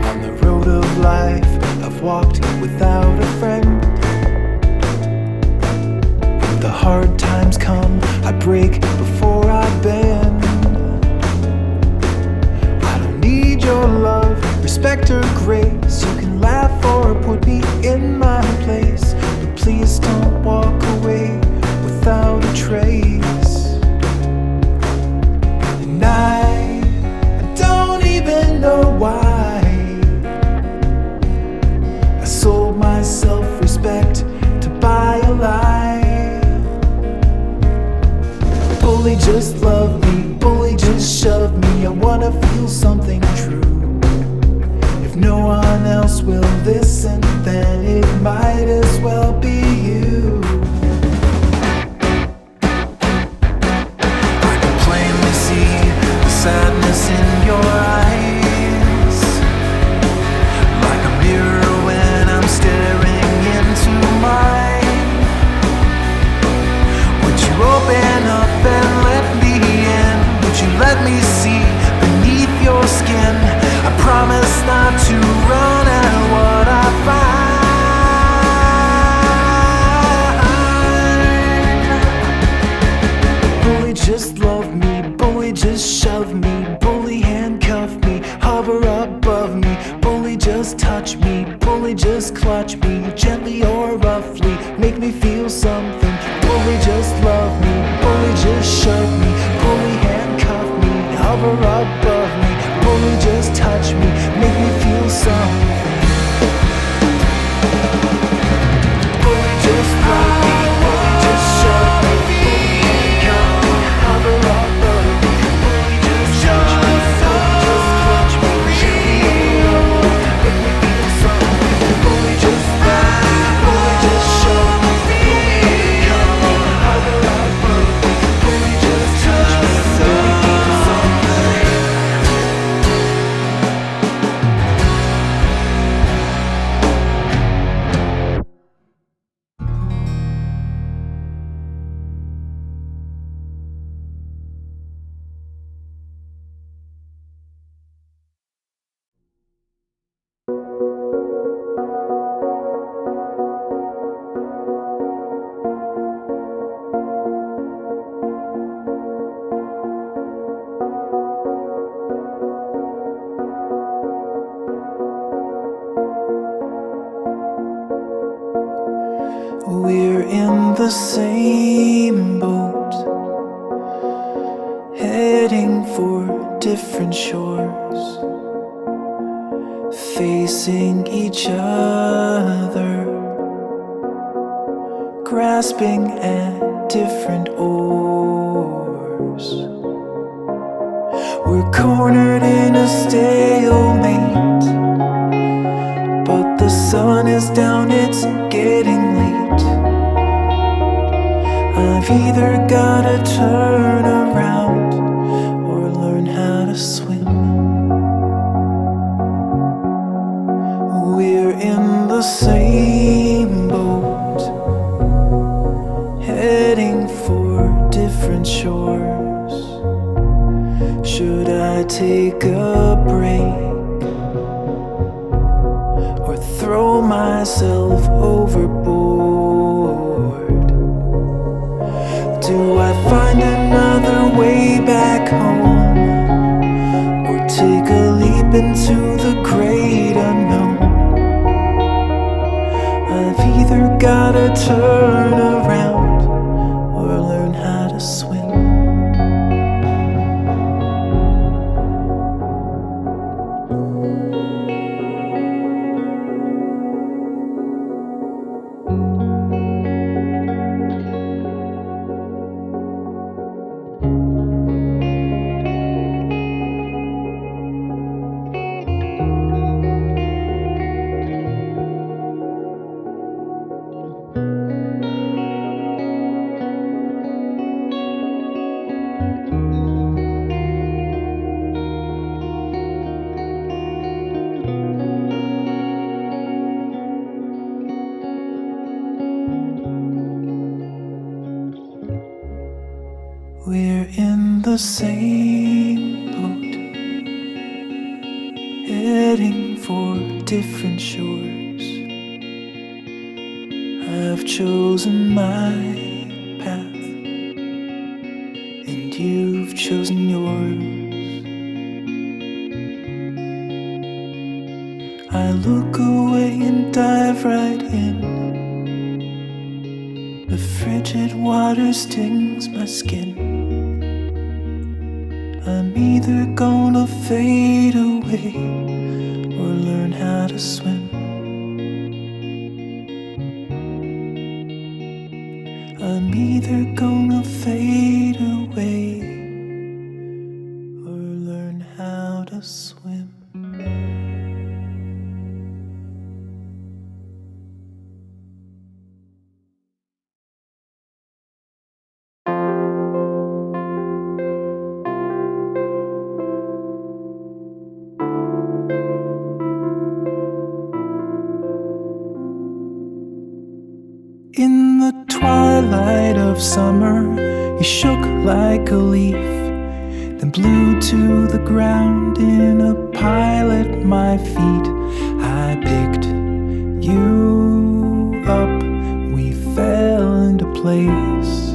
Speaker 1: On the road of life, I've walked without a friend. When the hard times come, I break before I bend. Your love, respect or grace. You can laugh or put me in my place. But please don't walk away without a trace. And I don't even know why I sold my self-respect to buy a lie. Bully, just love me, bully, just shove me. I wanna feel something true. If no one else will listen, then it might as well be you. I can plainly see the sadness in your eyes, like a mirror when I'm staring into mine. Would you open up and let me in? Would you let me see beneath your skin? I promise not to run at what I find. Bully, just love me, bully, just shove me. Bully, handcuff me, hover above me. Bully, just touch me, bully, just clutch me. Gently or roughly, make me feel something. Bully, just love me, bully, just shove me. Bully, handcuff me, hover above me. Bully, just touch me, make me feel something. Bully, just love me, bully, just shove me. Bully, handcuff me, hover above me. Bully, just touch me, bully, just clutch me. Gently or roughly, make me feel something. Bully, just love me, bully, just shove me. Bully, handcuff me, hover above me. Bully, just touch me, make me feel something. the same boat, heading for different shores, facing each other, grasping at different oars. We're cornered in a stalemate, but the sun is down, it's getting late. I've either gotta turn around or learn how to swim. We're in the same boat, heading for different shores. Should I take a break or throw myself overboard? Do I find another way back home or take a leap into the great unknown? I've either gotta turn around or learn how to swim. We're in the same boat, heading for different shores. I've chosen my path, and you've chosen yours. I look away and dive right in. The frigid water stings my skin. I'm either gonna fade away or learn how to swim. I'm either gonna fade away or learn how to swim. In the twilight of summer, you shook like a leaf, then blew to the ground in a pile at my feet. I picked you up, we fell into place.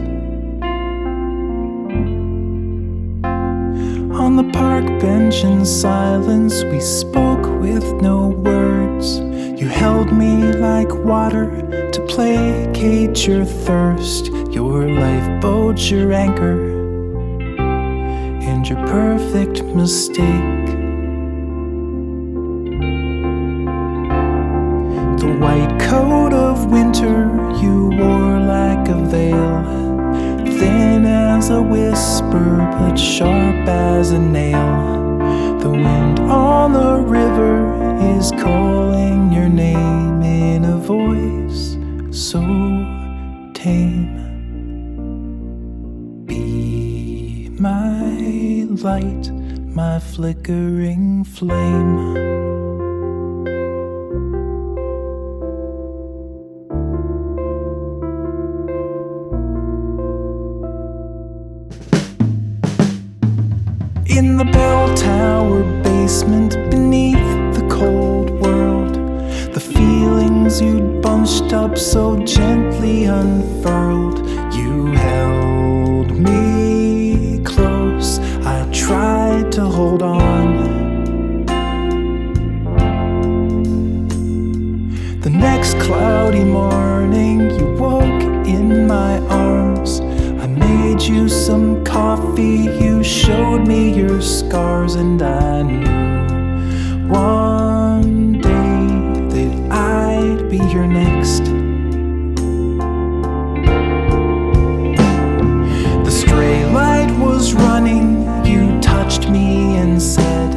Speaker 1: On the park bench in silence, we spoke with no words. You held me like water to placate your thirst, your lifeboat, your anchor, and your perfect mistake. The white coat of winter you wore like a veil, thin as a whisper but sharp as a nail. The wind on the river is calling your name in a voice so tame. Be my light, my flickering flame. In the bell tower basement beneath the cold world, the feelings you'd bunched up so gently unfurled. You held me close, I tried to hold on. The next cloudy morning you woke in my coffee, you showed me your scars, and I knew one day that I'd be your next. The stray light was running, you touched me and said,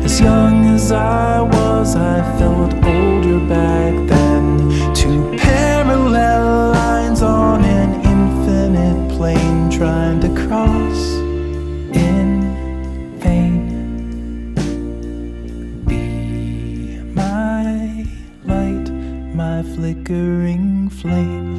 Speaker 1: as young as I was, I felt older back then. Two parallel lines on an infinite plane, trying to cross in vain. Be my light, my flickering flame.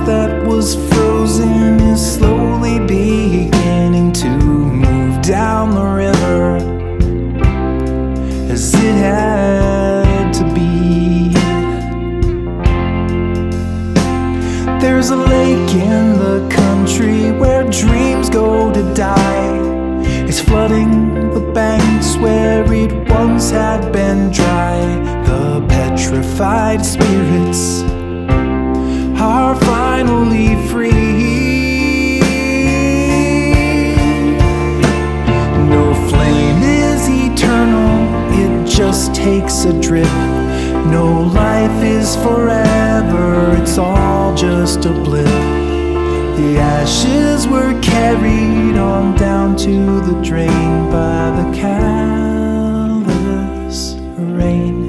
Speaker 1: That was frozen is slowly beginning to move down the river as it had to be. There's a lake in the country where dreams go to die. It's flooding the banks where it once had been dry. The petrified spirits are finally free. No flame is eternal, it just takes a drip. No life is forever, it's all just a blip. The ashes were carried on down to the drain by the callous rain.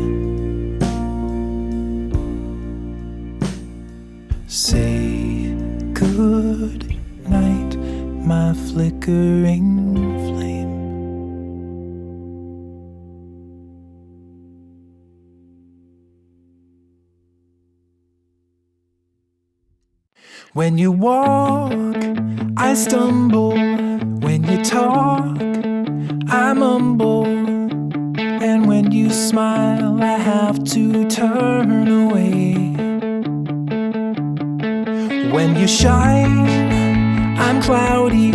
Speaker 1: Say good night, my flickering flame. When you walk, I stumble. When you talk, I mumble. And when you smile, I have to turn away. When you shine, I'm cloudy.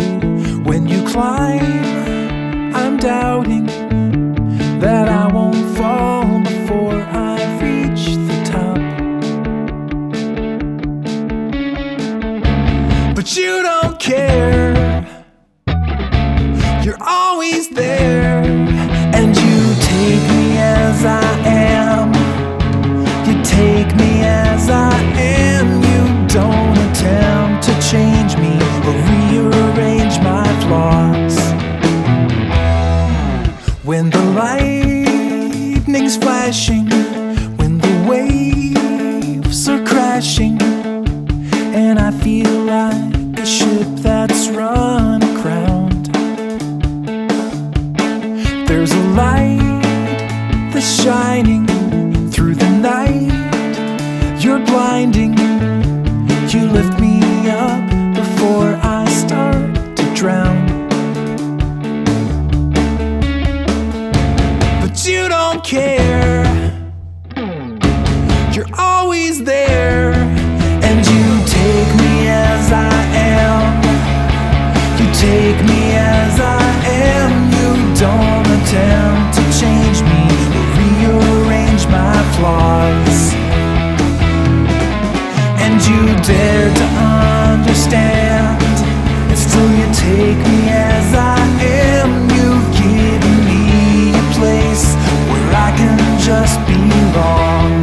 Speaker 1: When you climb, I'm doubting that I won't fall before I reach the top. But you don't care, you're always there. And you take me as I am, you take me as I am. You don't attempt to change me or rearrange my flaws. When the lightning's flashing, when the waves are crashing, and I feel like a ship that's run aground, there's a light that's shining through the night. You're blinding. You lift me up before I start to drown. But you don't care, you're always there. And you take me as I am, you take me as I am. You don't attempt to change me or rearrange my flaws. And you dare to understand. And still you take me as I am. You've given me a place where I can just belong.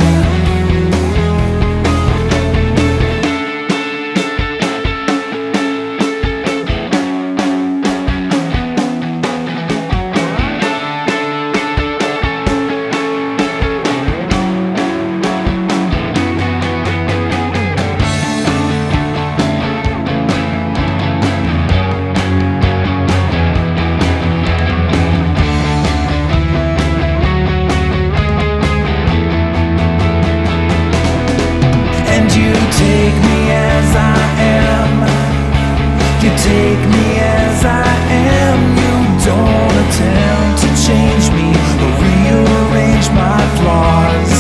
Speaker 1: Take me as I am. You don't attempt to change me or rearrange my flaws.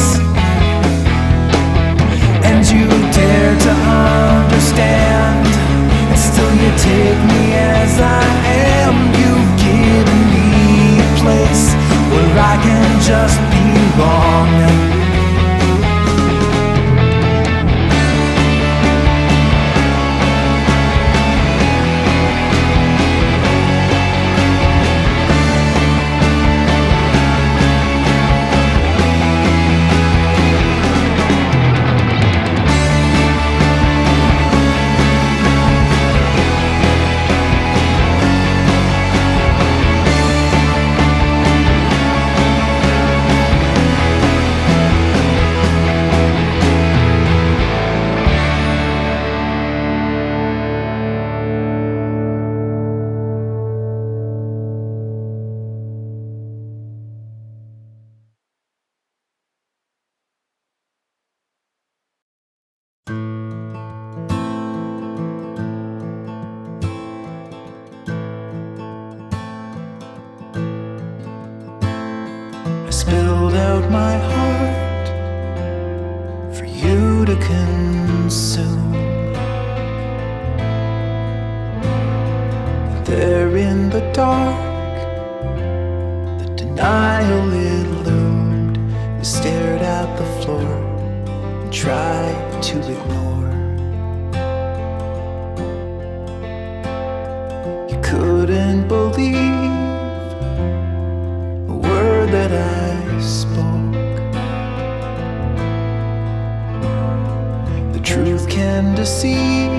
Speaker 1: And you dare to understand. And still you take me as I am. You've given me a place where I can just belong. Spilled out my heart for you to consume. There in the dark, the denial it loomed. You stared at the floor and tried to ignore. You couldn't believe a word that I spoke. The truth can deceive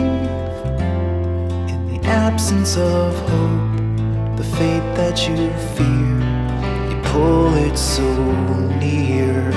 Speaker 1: in the absence of hope. The fate that you fear, you pull it so near.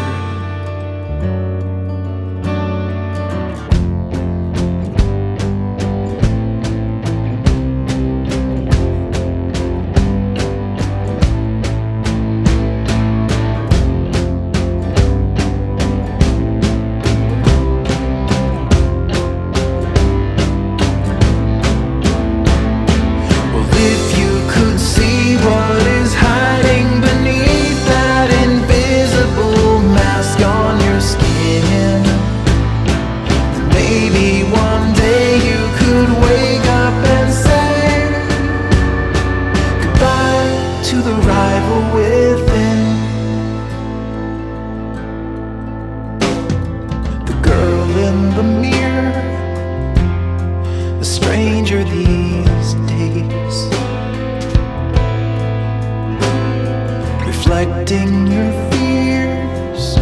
Speaker 1: Reflecting your fears,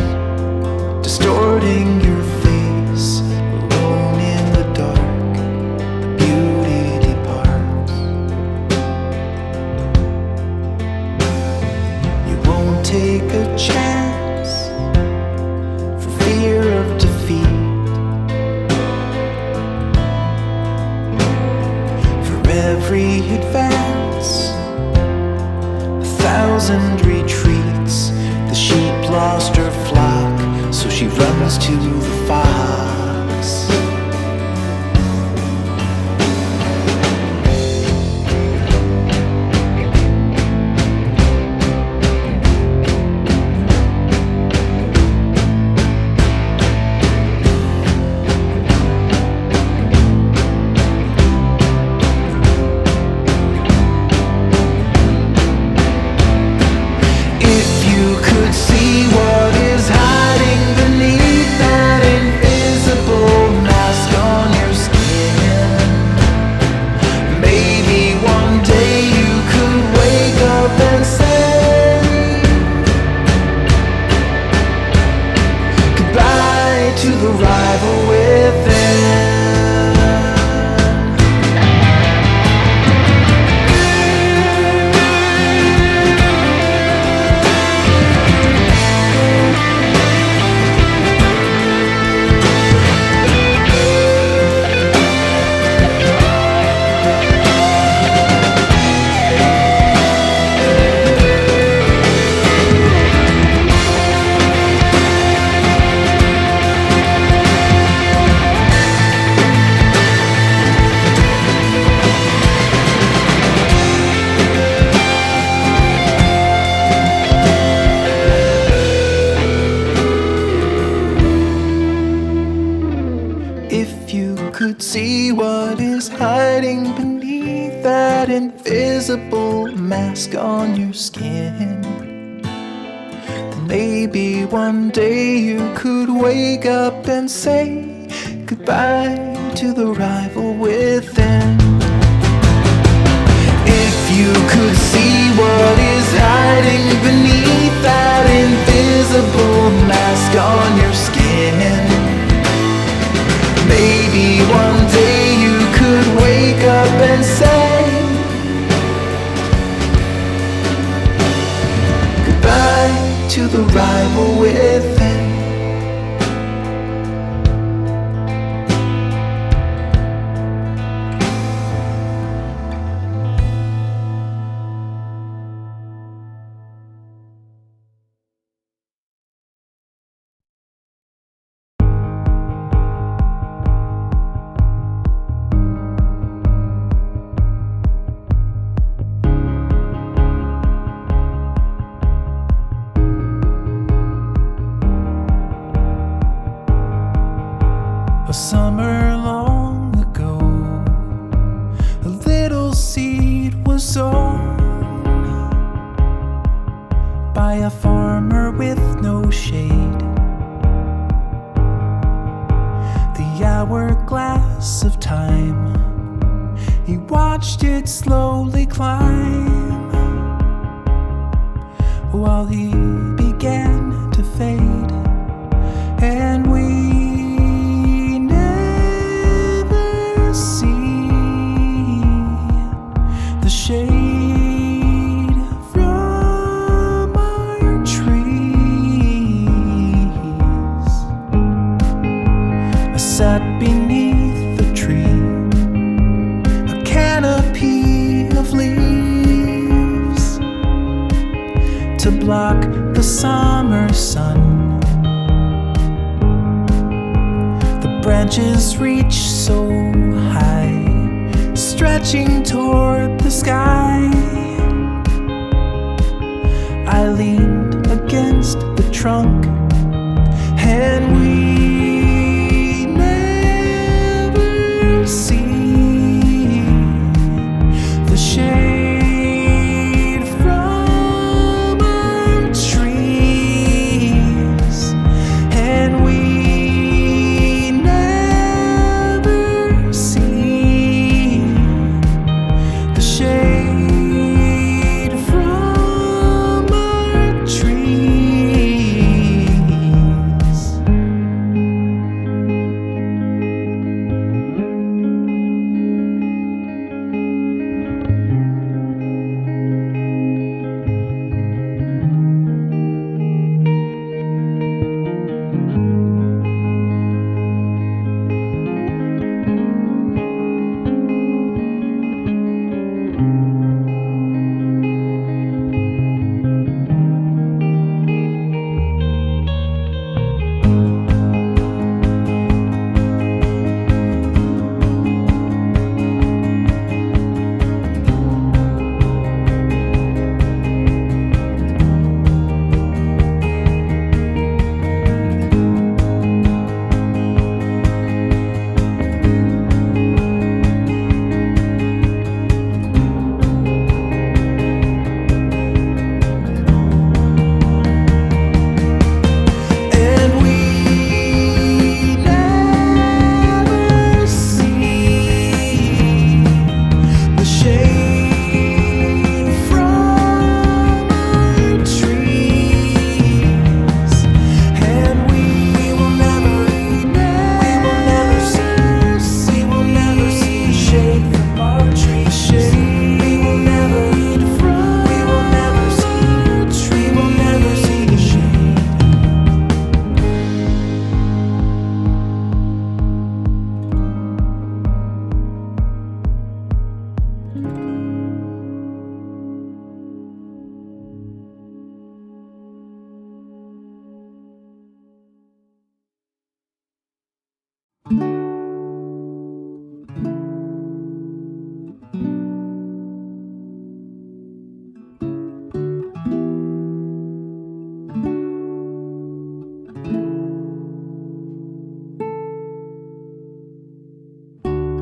Speaker 1: distorting your face, alone in the dark, the beauty departs. You won't take a chance for fear of defeat. For every advance, 1,000 retreats. The sheep lost her flock, so she runs to the fox. See what is hiding beneath that could see what is hiding beneath that invisible mask on your skin, then maybe one day you could wake up and say goodbye to the rival within. If you could see what is hiding beneath that invisible mask on your skin, maybe one day you could wake up and say goodbye to the rival within. A summer long ago, a little seed was sown by a farmer with no shade. The hourglass of time, he watched it slowly climb while he began to fade, and we shade from our trees. I sat beneath the tree, a canopy of leaves to block the summer sun. The branches reach so high, stretching toward the sky. I leaned against the trunk, and we never see the shade from our trees, and we never see shade from our trees.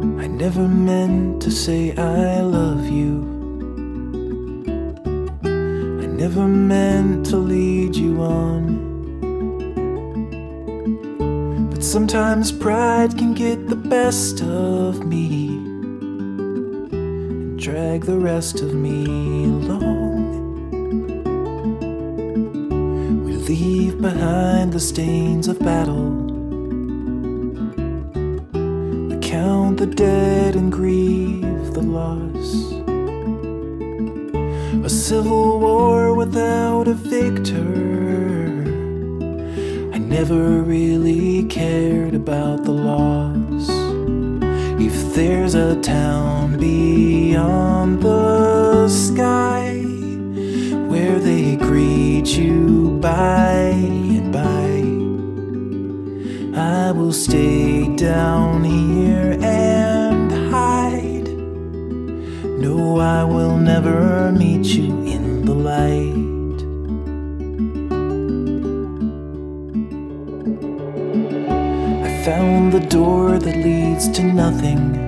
Speaker 1: I never meant to say I love you. I never meant to lead you on. But sometimes pride can get the best of me and drag the rest of me along. We leave behind the stains of battle. Count the dead and grieve the loss. A civil war without a victor. I never really cared about the loss. If there's a town beyond the sky where they greet you by and by, I will stay down here and hide. No, I will never meet you in the light. I found the door that leads to nothing.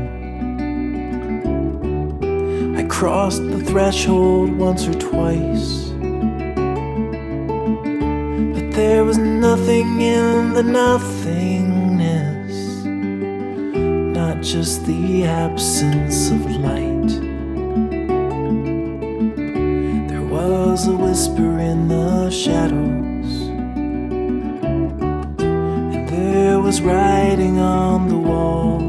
Speaker 1: I crossed the threshold once or twice. There was nothing in the nothingness, not just the absence of light. There was a whisper in the shadows, and there was writing on the wall.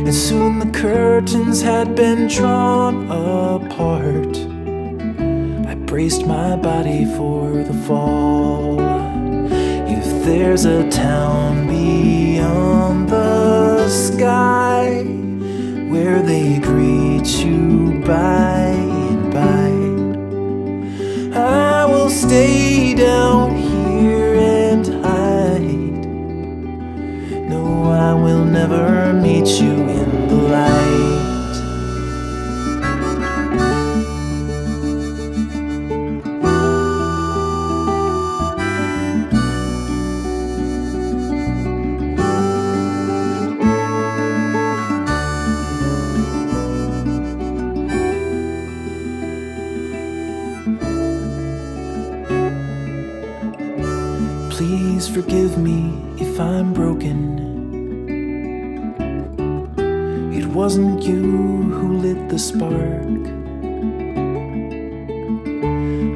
Speaker 1: And soon the curtains had been drawn apart. Braced my body for the fall. If there's a town beyond the sky where they greet you by and by, I will stay down here and hide. No, I will never meet you in the light. Please forgive me if I'm broken. It wasn't you who lit the spark.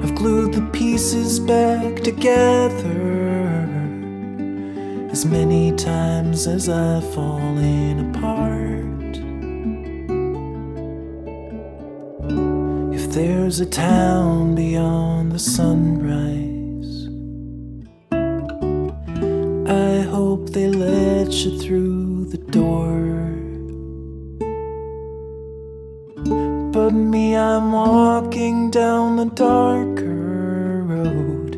Speaker 1: I've glued the pieces back together as many times as I've fallen apart. If there's a town beyond the sunrise, I hope they let you through the door. But me, I'm walking down the darker road.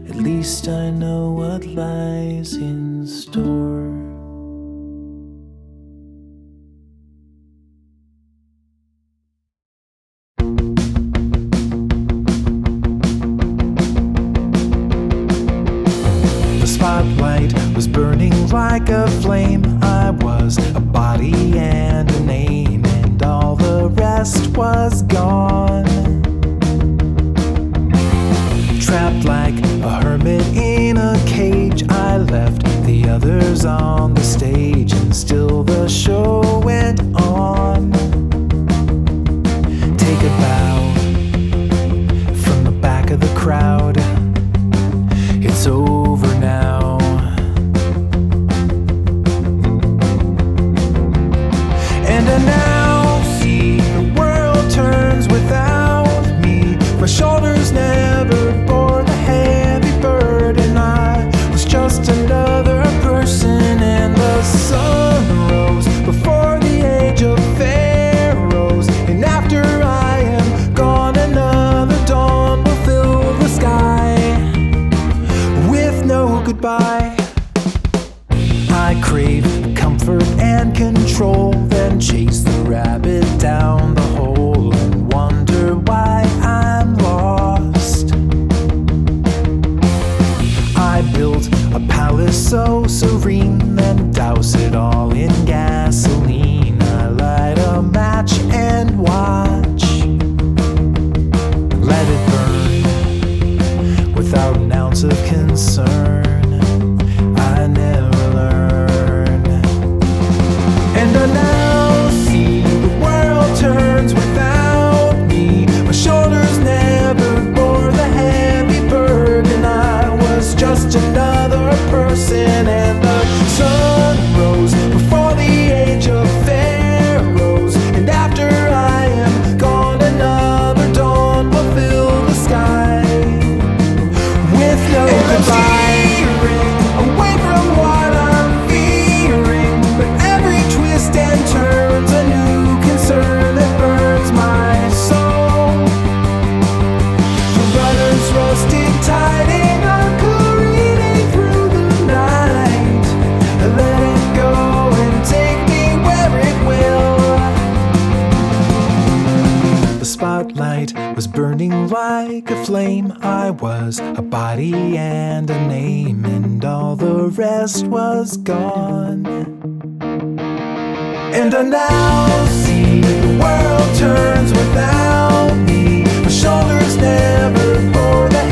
Speaker 1: At least I know what lies in store. Spotlight was burning like a flame. I was a body and a name, and all the rest was gone. Trapped like a hermit in a cage, I left the others on the stage, and still the show went on. Take a bow from the back of the crowd. It's over now. And I now see the world turns without me. My shoulders never bore the heavy burden. I was just another person, and the sun rose before the age of pharaohs. And after I am gone, another dawn will fill the sky with no goodbye. I crave comfort and control, then chase the rabbit down the hole and wonder why I'm lost. I built a palace so serene, then douse it ocean, and the sun rose before the age of pharaohs. And after I am gone, another dawn will fill the sky with no goodbye. Away from what I'm fearing, but every twist and turn's a new concern that burns my soul. The rudder's rusted tight and I'm careening through the night. Let it go and take me where it will. The spotlight was burning like a flame. I was a body and a name, and all the rest was gone. And I now see the world turns without me. My shoulders never bore the